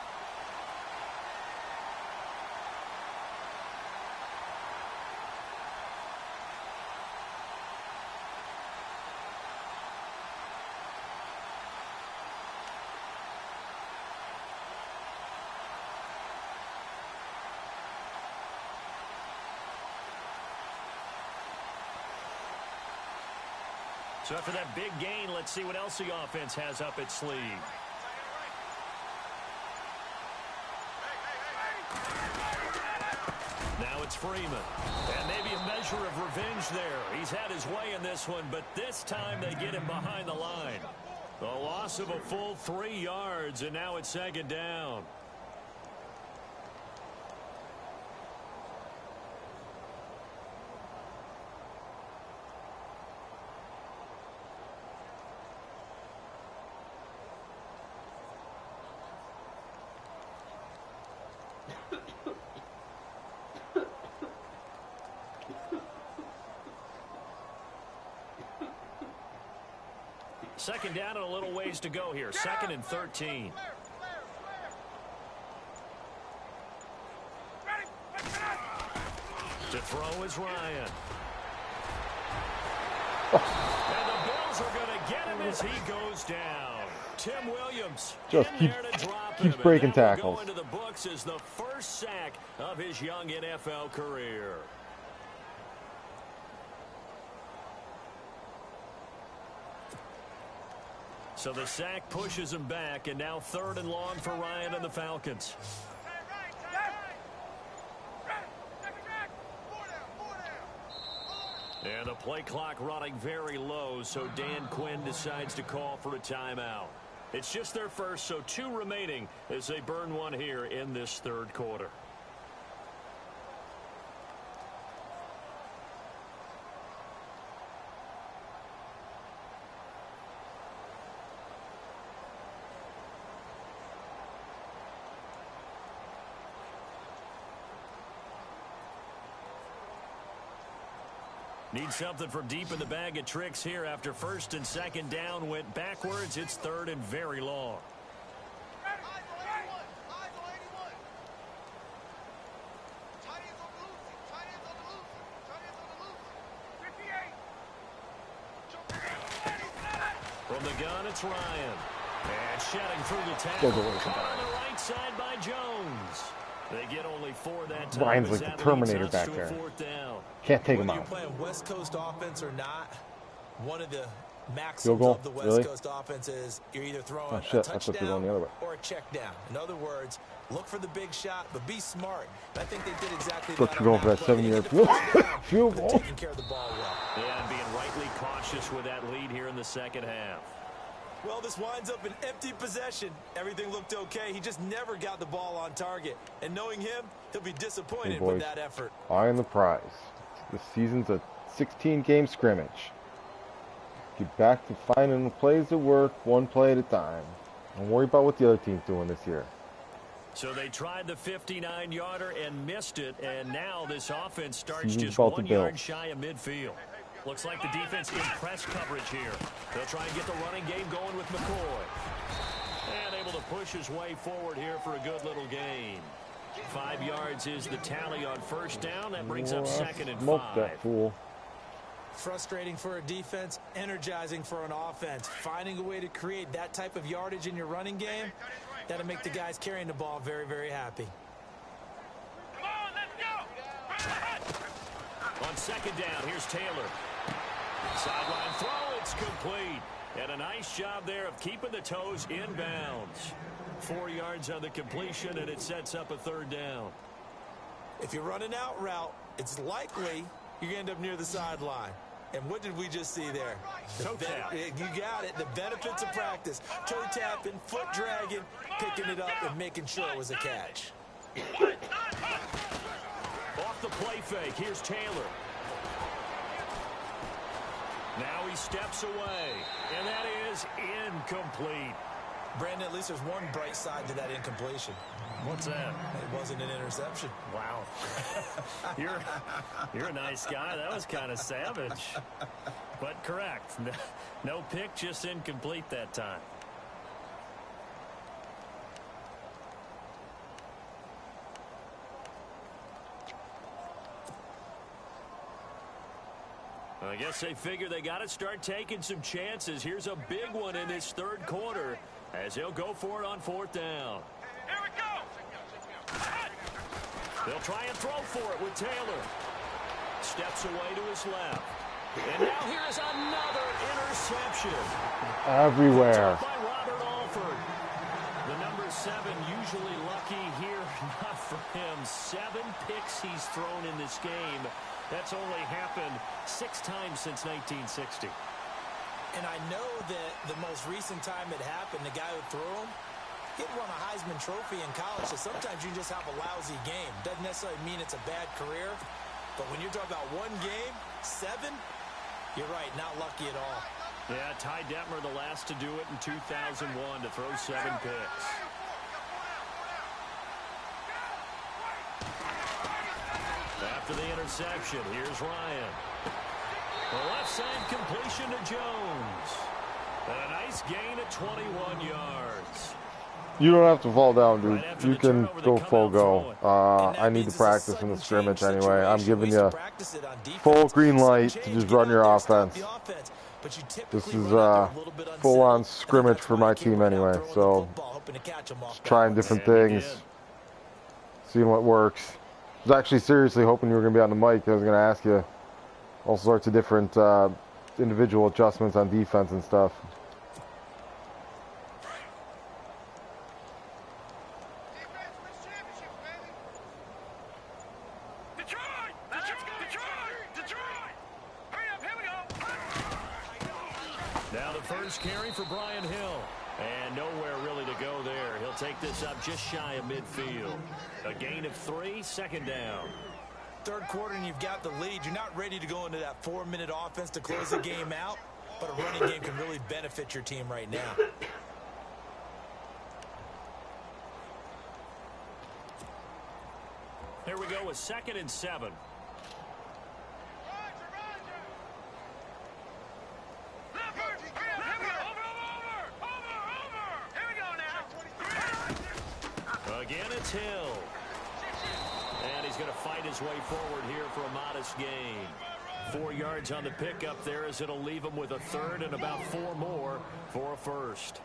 So after that big gain, let's see what else the offense has up its sleeve. Now it's Freeman. And maybe a measure of revenge there. He's had his way in this one, but this time they get him behind the line. The loss of a full 3 yards, and now it's 2nd down. Second down and a little ways to go here. Second and 13. To throw is Ryan. And the Bills are going to get him as he goes down. Tim Williams just keeps breaking tackles. Going to the books as the first sack of his young NFL career. So the sack pushes him back, and now 3rd and long for Ryan and the Falcons. And the play clock running very low, so Dan Quinn decides to call for a timeout. It's just their first, so 2 remaining as they burn one here in this 3rd quarter. Need something from deep in the bag of tricks here after 1st and 2nd down went backwards. It's 3rd and very long. From the gun, it's Ryan. And shedding through the tackle. Caught on the right side by Jones. They get only 4 that time. Ryan's like the Terminator back there. Can't take him out. Whether you're playing West Coast offense or not, one of the maxims of the West Coast offense is you're either throwing a touchdown or a check down. In other words, look for the big shot, but be smart. And I think they did exactly that. You're going for that 7-yard field goal. Taking care of the ball well. Yeah, and being rightly cautious with that lead here in the 2nd half. Well, this winds up an empty possession. Everything looked okay. He just never got the ball on target. And knowing him, he'll be disappointed with that effort. Eye on the prize. This season's a 16-game scrimmage. Get back to finding the plays that work, one play at a time. Don't worry about what the other team's doing this year. So they tried the 59-yarder and missed it, and now this offense starts just 1 yard shy of midfield. Looks like the defense in press coverage here. They'll try and get the running game going with McCoy. And able to push his way forward here for a good little gain. 5 yards is the tally on 1st down. That brings up 2nd and 5. That fool. Frustrating for a defense, energizing for an offense. Finding a way to create that type of yardage in your running game, that'll make the guys carrying the ball very, very happy. Come on, let's go! On 2nd down, here's Taylor. Sideline throw, it's complete. And a nice job there of keeping the toes inbounds. 4 yards on the completion, and it sets up a 3rd down. If you're running out route, it's likely you're going to end up near the sideline. And what did we just see there? Toe tap. You got it. The benefits of practice. Toe tapping, foot dragging, picking it up, and making sure it was a catch. Off the play fake, here's Taylor. Now he steps away, and that is incomplete. Brandon, at least there's one bright side to that incompletion. What's that? It wasn't an interception. Wow. You're a nice guy. That was kind of savage. But correct. No pick, just incomplete that time. I guess they figure they got to start taking some chances. Here's a big one in this 3rd quarter as they'll go for it on 4th down. Here we go! They'll try and throw for it with Taylor. Steps away to his left. And now here is another interception. Everywhere. By Robert Alford. The number 7 usually lucky here. Not for him. 7 picks he's thrown in this game. That's only happened 6 times since 1960. And I know that the most recent time it happened, the guy who threw him, he had won a Heisman Trophy in college, so sometimes you just have a lousy game. Doesn't necessarily mean it's a bad career, but when you're talking about one game, 7, you're right, not lucky at all. Yeah, Ty Detmer the last to do it in 2001 to throw 7 picks. After the interception, here's Ryan. The left side completion to Jones. A nice gain of 21 yards. You don't have to fall down, dude. You can go full go. I need to practice in the scrimmage anyway. I'm giving you full green light to just run your offense. This is full-on scrimmage for my team anyway. So just trying different things, seeing what works. I was actually seriously hoping you were going to be on the mic. I was going to ask you all sorts of different individual adjustments on defense and stuff. Now the first carry for Brian Hill. And nowhere really to go there. He'll take this up just shy of midfield. A gain of 3, second down. Third quarter and you've got the lead. You're not ready to go into that 4-minute offense to close the game out, but a running game can really benefit your team right now. Here we go with 2nd and 7. Again, it's Hill. And he's going to fight his way forward here for a modest gain. 4 yards on the pickup there as it'll leave him with a third and about 4 more for a first.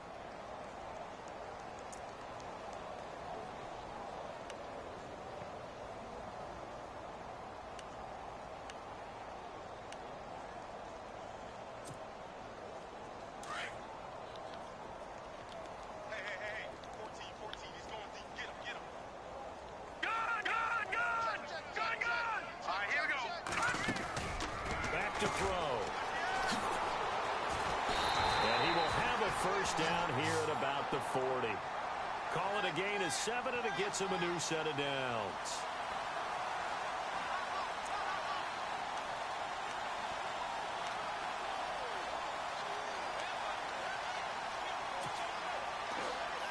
To throw. And he will have a first down here at about the 40. Call it a gain of 7, and it gets him a new set of downs.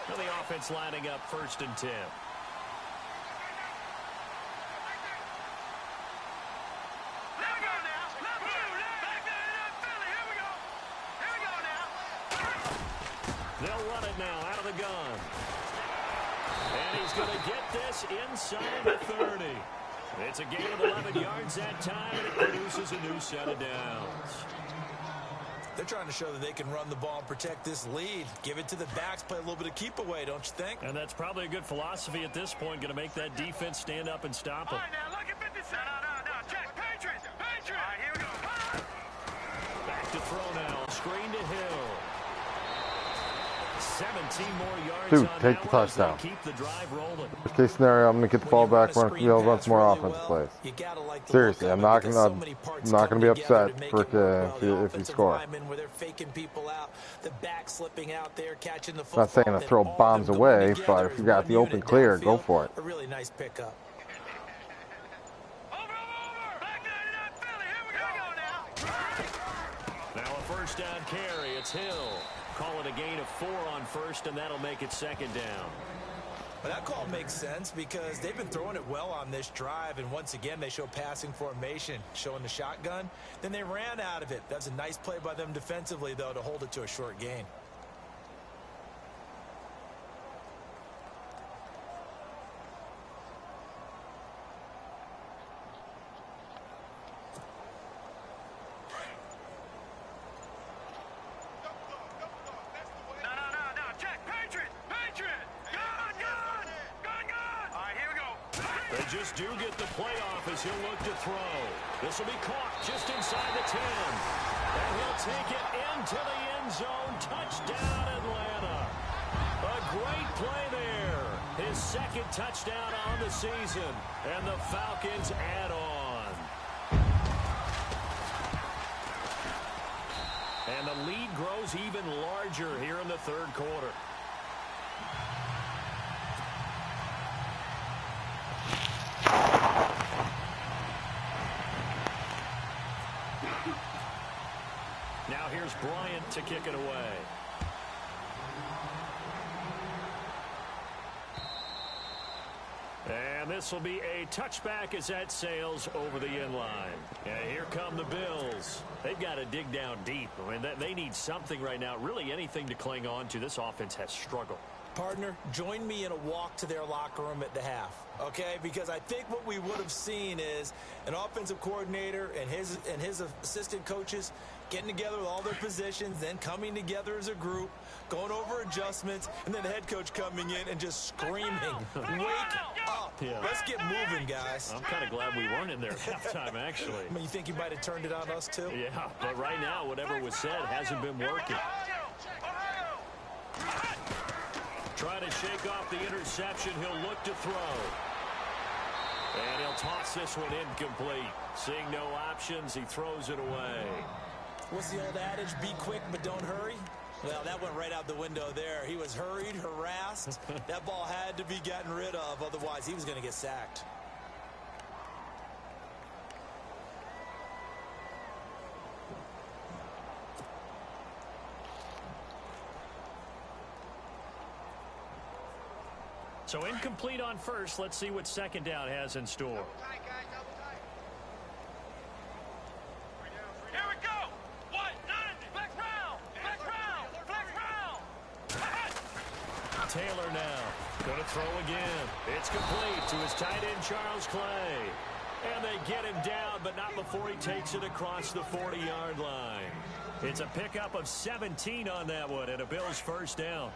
Now the offense lining up 1st and 10. They'll run it now out of the gun. And he's going to get this inside the 30. It's a gain of 11 yards that time, and it produces a new set of downs. They're trying to show that they can run the ball and protect this lead. Give it to the backs, play a little bit of keep away, don't you think? And that's probably a good philosophy at this point, going to make that defense stand up and stop them. All right, now look at 50 No, check. Patriots. All right, here we go. Back to throw now. Screen to Hill. 17 more yards. Dude, on take the touchdown. keep the drive rolling. Worst case scenario, I'm gonna get the ball back, run some more offensive plays. Seriously, I'm not gonna be upset if you score. I'm not saying to throw bombs away, but if you got the open clear, go for it. A really nice pickup. Now a first down carry. It's Hill. Call it a gain of 4 on first, and that'll make it 2nd down. Well, that call makes sense because they've been throwing it well on this drive, and once again they show passing formation, showing the shotgun. Then they ran out of it. That's a nice play by them defensively, though, to hold it to a short gain. They just do get the playoff as he'll look to throw. This will be caught just inside the 10. And he'll take it into the end zone. Touchdown, Atlanta. A great play there. His 2nd touchdown on the season. And the Falcons add on. And the lead grows even larger here in the 3rd quarter. Now here's Bryant to kick it away. And this will be a touchback as that sails over the inline. And here come the Bills. They've got to dig down deep. I mean, they need something right now, really anything to cling on to. This offense has struggled. Partner, join me in a walk to their locker room at the half, okay? Because I think what we would have seen is an offensive coordinator and his assistant coaches getting together with all their positions, then coming together as a group, going over adjustments, and then the head coach coming in and just screaming, wake up. Yeah. Let's get moving, guys. I'm kind of glad we weren't in there at halftime, actually. I mean, you think you might have turned it on us, too? Yeah, but right now, whatever was said hasn't been working. Trying to shake off the interception. He'll look to throw. And he'll toss this one incomplete. Seeing no options, he throws it away. What's the old adage? Be quick, but don't hurry. Well, that went right out the window there. He was hurried, harassed. That ball had to be gotten rid of. Otherwise, he was going to get sacked. So incomplete on first. Let's see what second down has in store. Here we go. Flex round. Taylor now going to throw again. It's complete to his tight end, Charles Clay. And they get him down, but not before he takes it across the 40-yard line. It's a pickup of 17 on that one and a Bills first down.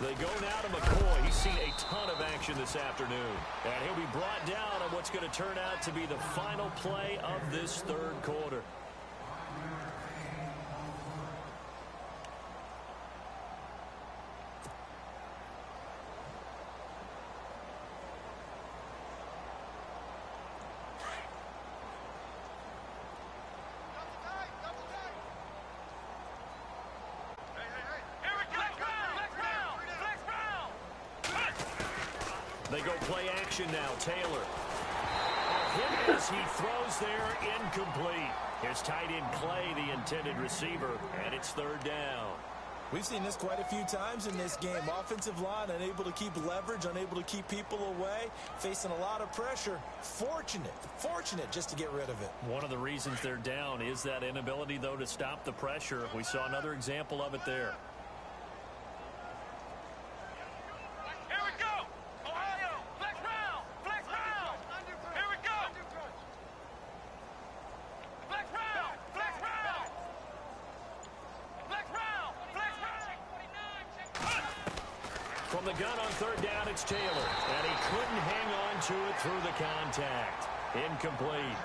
They go now to McCoy. He's seen a ton of action this afternoon. And he'll be brought down on what's going to turn out to be the final play of this third quarter. They go play action now. Taylor. Hit as he throws there, incomplete. His tight end Clay, the intended receiver, and it's third down. We've seen this quite a few times in this game. Offensive line unable to keep leverage, unable to keep people away, facing a lot of pressure. Fortunate just to get rid of it. One of the reasons they're down is that inability, though, to stop the pressure. We saw another example of it there. From the gun on third down, it's Taylor. And he couldn't hang on to it through the contact. Incomplete.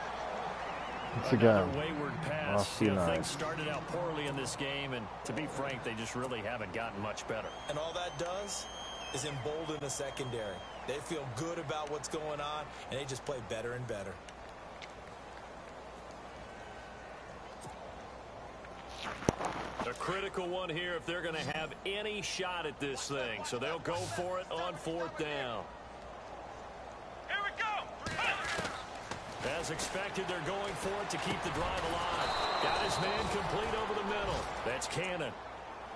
It's again. Another wayward pass. Things started out poorly in this game, and to be frank, they just really haven't gotten much better. And all that does is embolden the secondary. They feel good about what's going on, and they just play better and better. A critical one here if they're going to have any shot at this thing. So they'll go for it on fourth down. Here we go. As expected, they're going for it to keep the drive alive. Got his man complete over the middle. That's Cannon.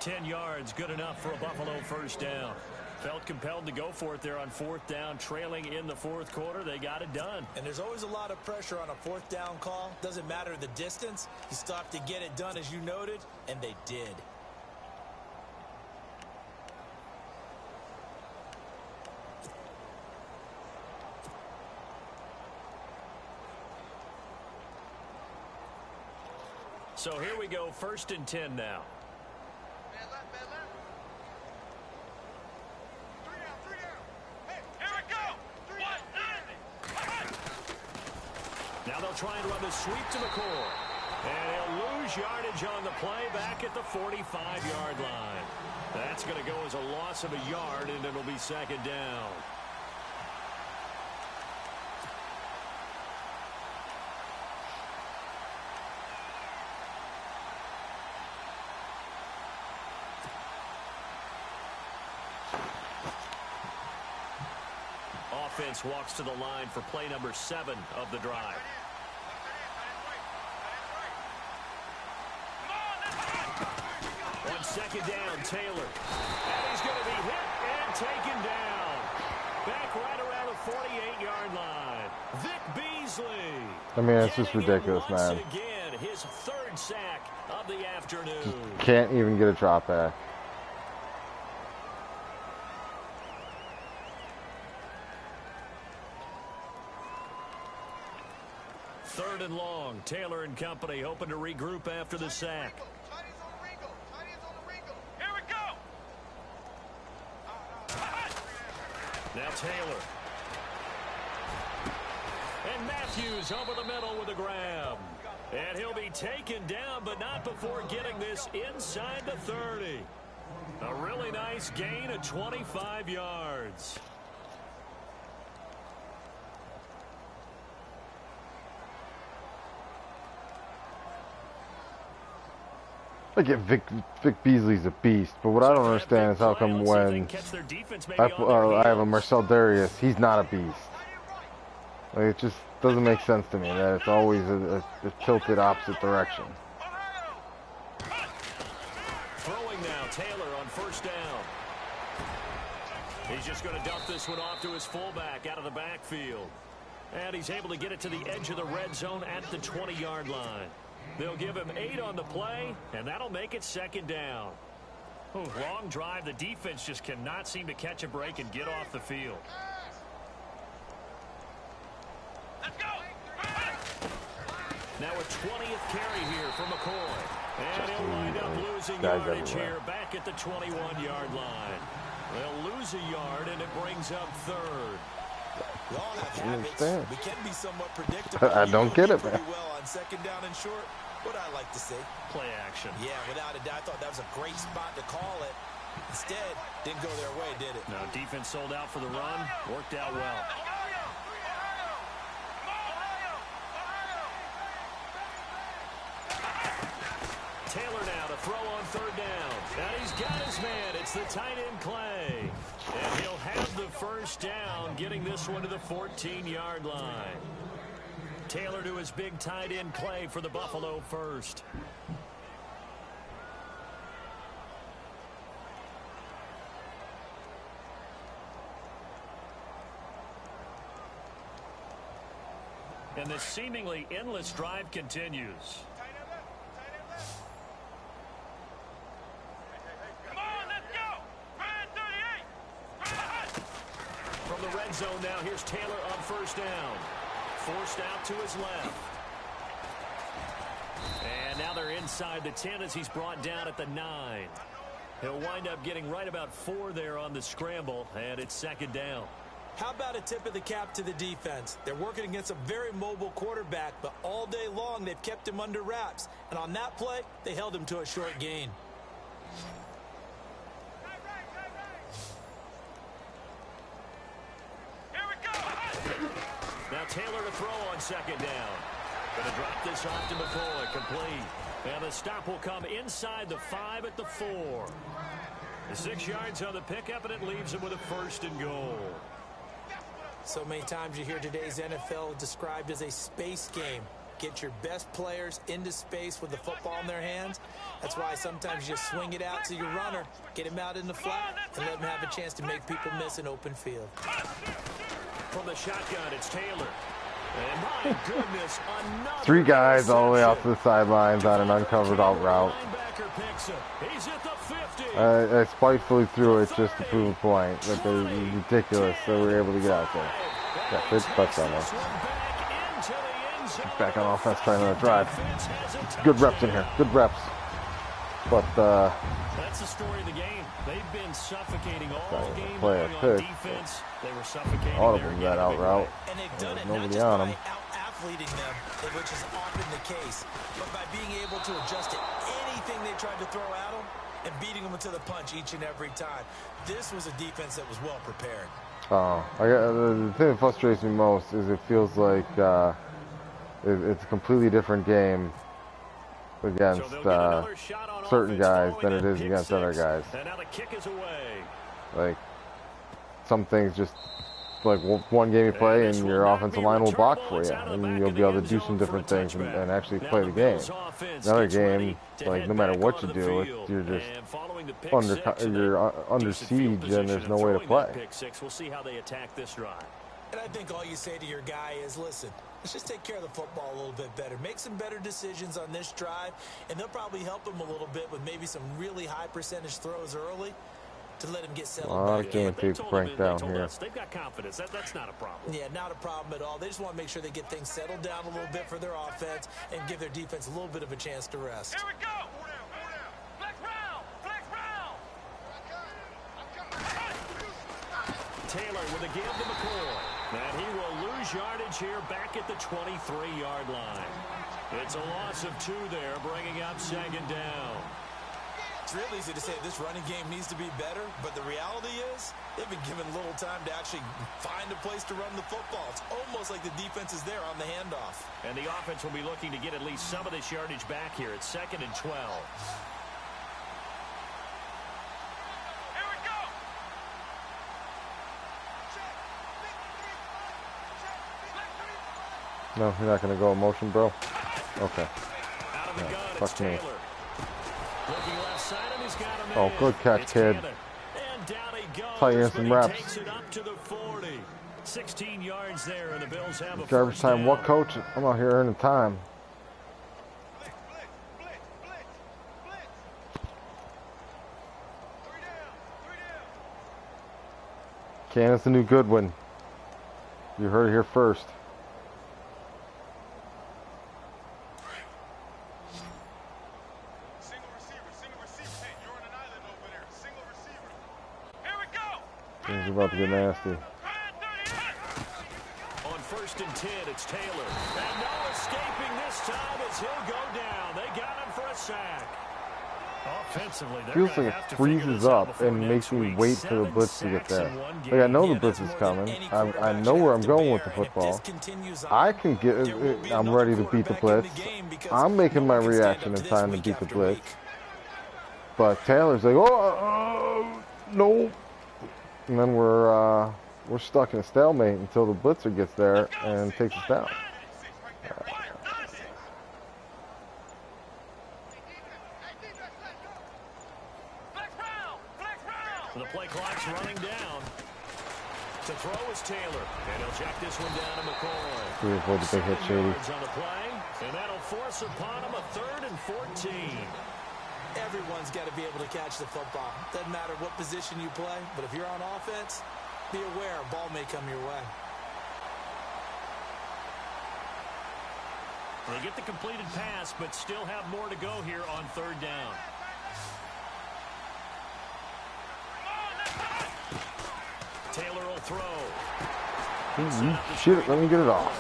10 yards, good enough for a Buffalo first down. Felt compelled to go for it there on fourth down, trailing in the fourth quarter. They got it done. And there's always a lot of pressure on a fourth down call. Doesn't matter the distance. You stop to get it done, as you noted, and they did. So here we go, 1st and 10 now. Now they'll try and run the sweep to McCoy. And he'll lose yardage on the play back at the 45-yard line. That's going to go as a loss of a yard, and it'll be second down. Offense walks to the line for play number 7 of the drive. second down, Taylor. And he's going to be hit and taken down. Back right around the 48-yard line. Vic Beasley. I mean, it's just ridiculous, man. Again, his third sack of the afternoon. Just can't even get a drop back. Third and long. Taylor and company hoping to regroup after the sack. Here we go. Now Taylor. And Matthews over the middle with a grab. And he'll be taken down, but not before getting this inside the 30. A really nice gain of 25 yards. Again, Vic Beasley's a beast, but what I don't understand is how come when I have a Marcel Darius, he's not a beast. Like, it just doesn't make sense to me that it's always a tilted opposite direction. Throwing now, Taylor on first down. He's just going to dump this one off to his fullback out of the backfield. And he's able to get it to the edge of the red zone at the 20-yard line. They'll give him 8 on the play, and that'll make it second down. Long drive. The defense just cannot seem to catch a break and get off the field. Let's go. Now a 20th carry here for McCoy. And he'll wind up losing yardage here back at the 21-yard line. They'll lose a yard, and it brings up third. We all have habits. We can be somewhat predictable. I don't get it, man. Well on second down and short. What I like to see. Play action. Yeah, without a doubt. I thought that was a great spot to call it. Instead, didn't go their way, did it? No, defense sold out for the run. Worked out well. Taylor now to throw on third down. And he's got his man. It's the tight end Clay. And he'll have the first down, getting this one to the 14-yard line. Taylor to his big tight end Clay for the Buffalo first. And this seemingly endless drive continues. Come on, let's go. Ryan 38. From the red zone now, here's Taylor on first down. Forced out to his left. And now they're inside the 10 as he's brought down at the 9. He'll wind up getting right about 4 there on the scramble, and it's second down. How about a tip of the cap to the defense? They're working against a very mobile quarterback, but all day long they've kept him under wraps. And on that play, they held him to a short gain. Here we go. Now Taylor to throw on second down. Going to drop this off to McCoy, complete. And the stop will come inside the 5 at the 4. The 6 yards on the pickup, and it leaves him with a first and goal. So many times you hear today's NFL described as a space game. Get your best players into space with the football in their hands. That's why sometimes you swing it out to your runner, get him out in the flat, and let him have a chance to make people miss an open field. From the shotgun, it's Taylor. And my goodness, another 3 guys all the way out to the sidelines on an uncovered out route. He's at the 50. I spitefully threw it just to prove a point that they're ridiculous that we were able to get out there. Yeah, good touchdown there. Back on offense, trying to drive. Good reps in here. Good reps. But that's the story of the game. They've been suffocating all game long on defense. They were suffocating. All of them that out route. And they've done it nobody not just on by them. out-athleting them, which is often the case, but by being able to adjust to anything they tried to throw at them and beating them to the punch each and every time. This was a defense that was well prepared. The thing that frustrates me most is it feels like it's a completely different game against certain guys than it is against other guys. And now the kick is away. Like, some things just like one game you play and your offensive line will block for you, and you'll be able to do some different things and actually play the game. Another game, like no matter what you do, you're just under siege and there's no way to play. We'll see how they attack this drive. And I think all you say to your guy is, listen, let's just take care of the football a little bit better. Make some better decisions on this drive, and they'll probably help him a little bit with maybe some really high percentage throws early to let him get settled back in. Break down here. They've got confidence. That's not a problem. Yeah, not a problem at all. They just want to make sure they get things settled down a little bit for their offense and give their defense a little bit of a chance to rest. Here we go. Flex round. Flex round. Taylor with a give to McCoy. And he will lose yardage here back at the 23-yard line. It's a loss of 2 there, bringing up 2nd down. It's real easy to say this running game needs to be better, but the reality is they've been given little time to actually find a place to run the football. It's almost like the defense is there on the handoff. And the offense will be looking to get at least some of this yardage back here at 2nd and 12. Here we go. No, you're not going to go in motion, bro. Okay. Out of the gun, fuck it's me. Taylor. Looking left side, and he's got him Oh, in. good catch, It's kid. Cannon. And down he goes, Tell you but some he reps. takes it up to the 40. 16 yards there, and the Bills have a Garbage first time. down. What, coach? I'm out here earning time. Cannon's the new Goodwin. You heard it here first. Single receiver. Hey, you're on an island over there. Single receiver. Here we go. Things are about to get nasty. On 1st and 10, it's Taylor. And no escaping this time as he'll go down. They got him for a sack. Offensively, they're Feels gonna like have it to figure freezes this out up before and makes next me week. wait for the 7 blitz to get sacks there. in one Like I know game. the blitz is coming. I know where I'm going with the football. I can get. I'm ready to beat the blitz. I'm making my reaction in time to beat the blitz. But Taylor's like, no. And then we're stuck in a stalemate until the blitzer gets there and takes us down. The play clock's running down. To throw is Taylor. And he'll check this one down to McCoy. We avoid the big hit, Shady. Yards on the play, and that'll force upon him a 3rd and 14. Everyone's got to be able to catch the football. Doesn't matter what position you play, but if you're on offense, be aware a ball may come your way. They get the completed pass, but still have more to go here on 3rd down. Taylor will throw. Shit, let me get it off.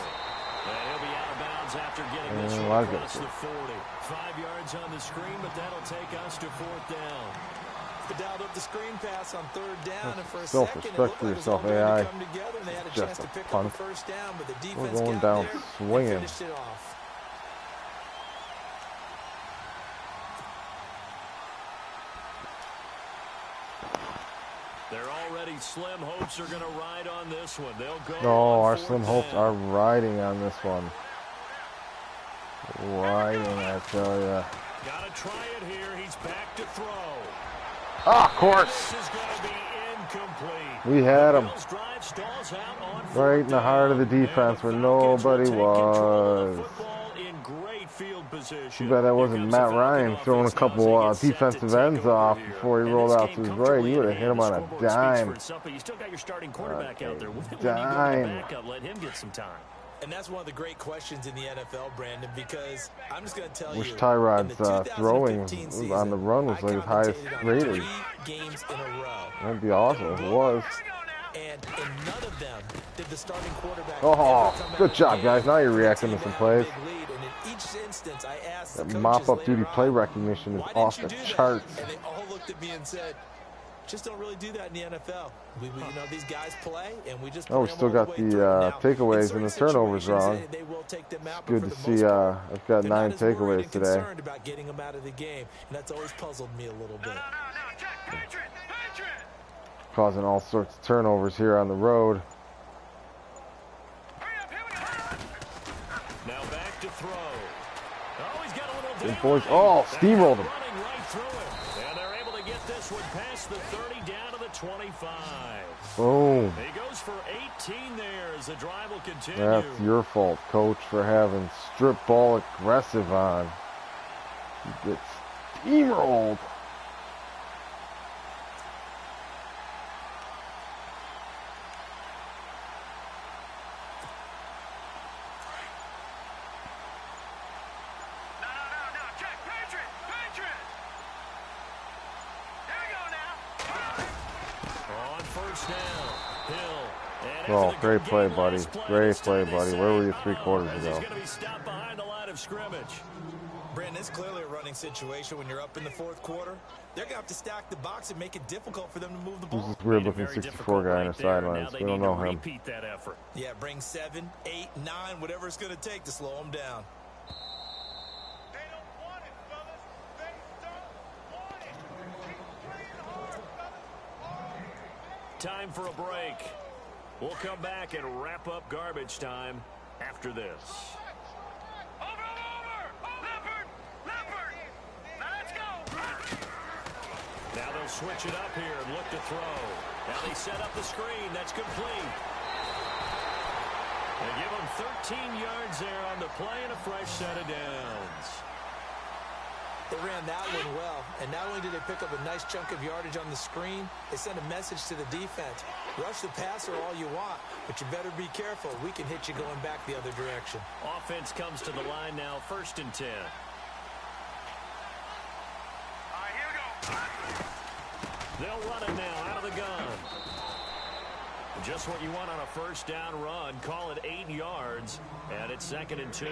And he'll be out of bounds after getting this I one get across it. the 40. 5 yards on the screen, but that'll take us to 4th down. They dialed up the screen pass on 3rd down, and for a Self-respect second, it looked for like it was yourself, all going AI. to come together, and they had a Just chance to a pick punt. up the 1st down, but the We're defense going got down there swinging. and finished it off. Their already slim hopes are going to ride on this one. They'll go. No, on our 4th slim hopes down. are riding on this one. Riding, I tell ya. Gotta try it here. He's back to throw. Ah, of course. This is going to be incomplete. We had him Bills drive stalls out on right in the heart of the fourth down. defense where And the Falcons will nobody take control of was. the football in great field position. Too bad that Here wasn't comes Matt the Falcon Ryan throwing a offense now couple as they get set to defensive take ends over off here. before he And rolled this out game to his right. comfortably You would have in hit him hand. on The a scoreboard speaks dime. for itself, but you still got your starting quarterback out there. When you go Dime. to backup, let him get some time. And that's one of the great questions in the NFL, Brandon, because I'm just going to tell Wish you, Tyrod's in the throwing 2015 season, on the run was like his highest I commentated on rated. 3 games in a row. That'd be awesome if it was. And in none of them did the starting quarterback Oh, ever come out good of job, the guys. game Now you're with a reacting to team some that had a plays. big lead. And in each instance, I asked the That coaches mop-up later duty play on, recognition is why off didn't the you do that? charts. And they all looked at me and said, just don't really do that in the NFL. We you know, these guys play, and we just Oh, we play them still all got way the through. Now, takeaways in and the certain turnovers situations, wrong. they will take them out, but Good for to the see. most part, I've got they're 9 not as worried takeaways and today. concerned about getting them out of the game, and that's always puzzled me a little bit. No, Jack, Patriot. Causing all sorts of turnovers here on the road. Good boys. Oh, steamrolled him. Running right through him. And they're able to get this one past the 30 down to the 25. Boom. He goes for 18 there as the drive will continue. That's your fault, coach, for having strip ball aggressive on. He gets steamrolled. Oh, great play, buddy. Great play, buddy. Where were you 3 quarters ago? He's going to be stopped behind the line of scrimmage. Brandon, it's clearly a running situation when you're up in the 4th quarter. They're going to have to stack the box and make it difficult for them to move the ball. Who's this weird-looking 64 guy on the sidelines? We don't know him. Repeat that effort. Yeah, bring 7, 8, 9, whatever it's going to take to slow them down. They don't want it, fellas. They don't want it. Keep playing hard, fellas. Time for a break. We'll come back and wrap up garbage time after this. Now they'll switch it up here and look to throw. Now they set up the screen. That's complete. They give them 13 yards there on the play and a fresh set of downs. They ran that one well, and not only did they pick up a nice chunk of yardage on the screen, they sent a message to the defense. Rush the passer all you want, but you better be careful. We can hit you going back the other direction. Offense comes to the line now, 1st and 10. They'll run it now out of the gun. Just what you want on a 1st down run. Call it 8 yards, and it's 2nd and 2.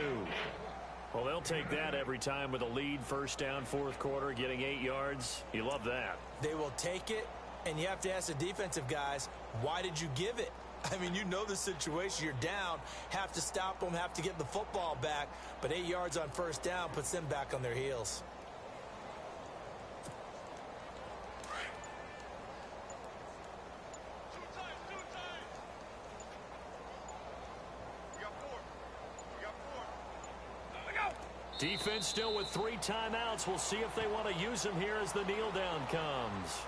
Well, they'll take that every time with a lead, 1st down, 4th quarter, getting 8 yards. You love that. They will take it, and you have to ask the defensive guys, why did you give it? I mean, you know the situation. You're down, have to stop them, have to get the football back, but 8 yards on 1st down puts them back on their heels. Defense still with 3 timeouts. We'll see if they want to use them here as the kneel down comes.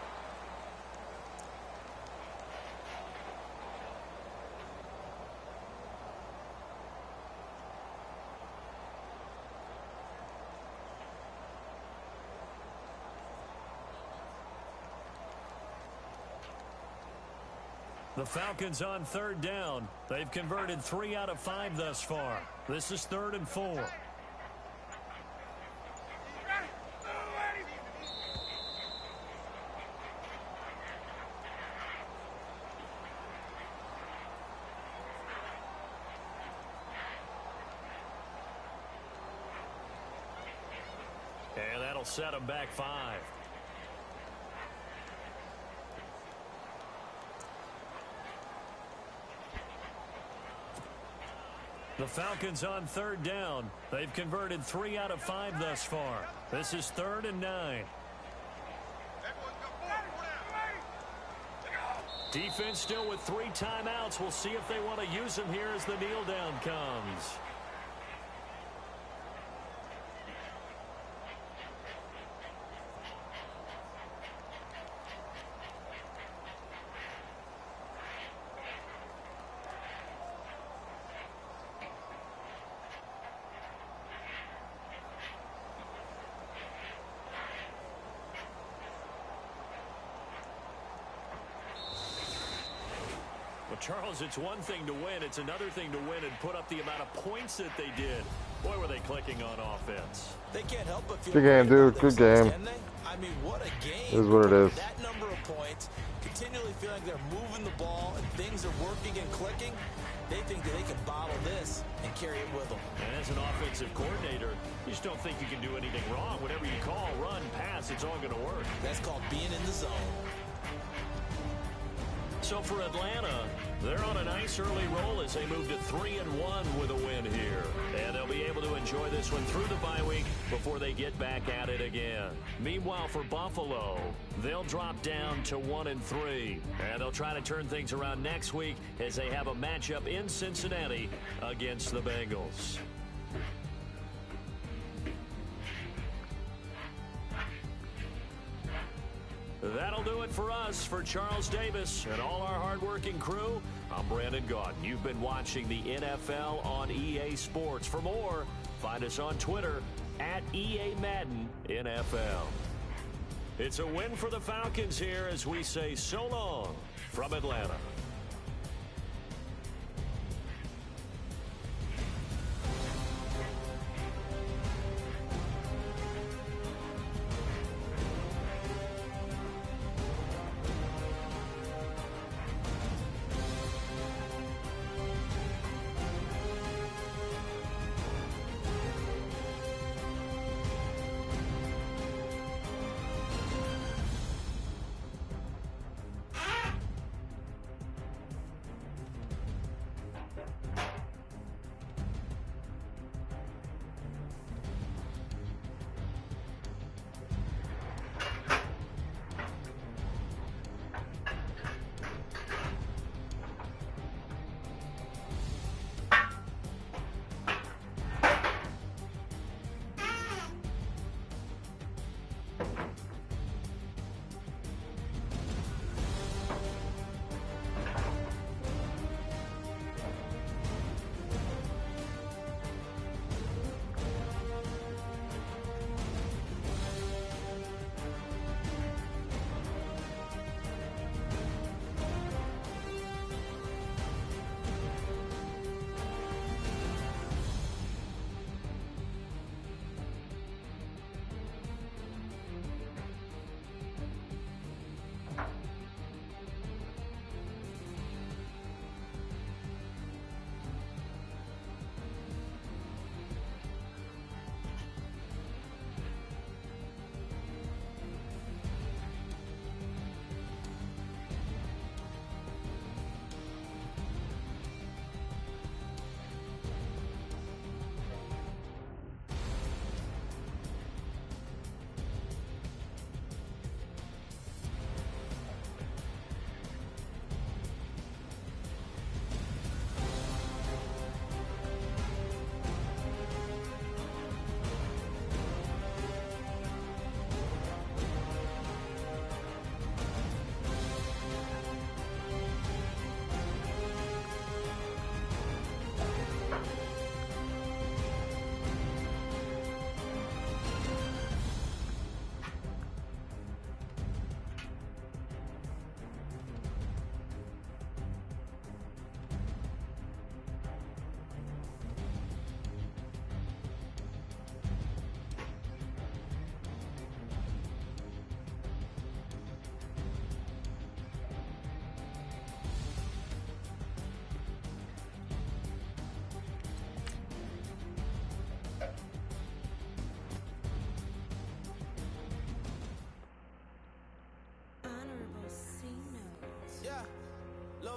The Falcons on 3rd down. They've converted 3 out of 5 thus far. This is 3rd and 4. And that'll set them back 5. The Falcons on 3rd down. They've converted 3 out of 5 thus far. This is 3rd and 9. Defense still with 3 timeouts. We'll see if they want to use them here as the kneel down comes. Charles, it's one thing to win. It's another thing to win and put up the amount of points that they did. Boy, were they clicking on offense. They can't help but feel good game, dude. Good game. I mean, what a game. It is what it is. That number of points, continually feeling they're moving the ball and things are working and clicking. They think that they can bottle this and carry it with them. And as an offensive coordinator, you just don't think you can do anything wrong. Whatever you call, run, pass, it's all going to work. That's called being in the zone. So for Atlanta, they're on a nice early roll as they move to 3-1 with a win here. And they'll be able to enjoy this one through the bye week before they get back at it again. Meanwhile, for Buffalo, they'll drop down to 1-3. And they'll try to turn things around next week as they have a matchup in Cincinnati against the Bengals. That'll do it for us. For Charles Davis and all our hardworking crew, I'm Brandon Gaudin. You've been watching the NFL on EA Sports. For more, find us on Twitter at EA Madden NFL. It's a win for the Falcons here as we say so long from Atlanta.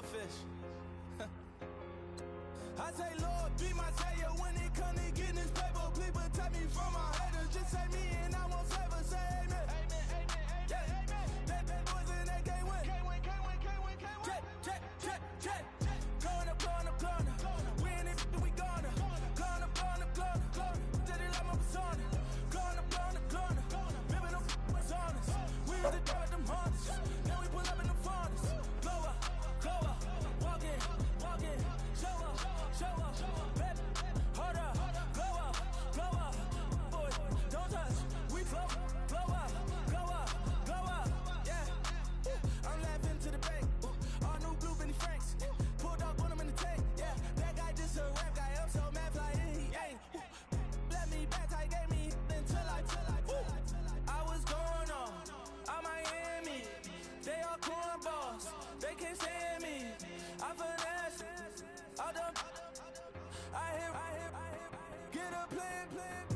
Fish. I say, Lord, be my savior when it come to getting this paper. Please protect me from my haters. Just say me and I won't favor. Say amen. Amen, amen, amen, amen. That boys and they can't win. Can't win, can't win, can't win, can't win. Check. Going up. We in it, we gonna. Going up. Did it like my persona. Going up. Ripping them was honest. We was the dirt, them hunters. Now we pull up in the furnace. Go up. Walk in. Show up. Baby, hold up. Go up. Boys, don't touch. We flow up. Go up. Yeah. I'm laughing to the bank. All new blue Benny Franks. Pulled up on him in the tank. Yeah. That guy just a rap guy. I'm so mad fly in. He ain't. Let me back. I gave me until I. I was going on Miami. They all cornballs. They can't stand me. I finesse. I hear. Get a plan.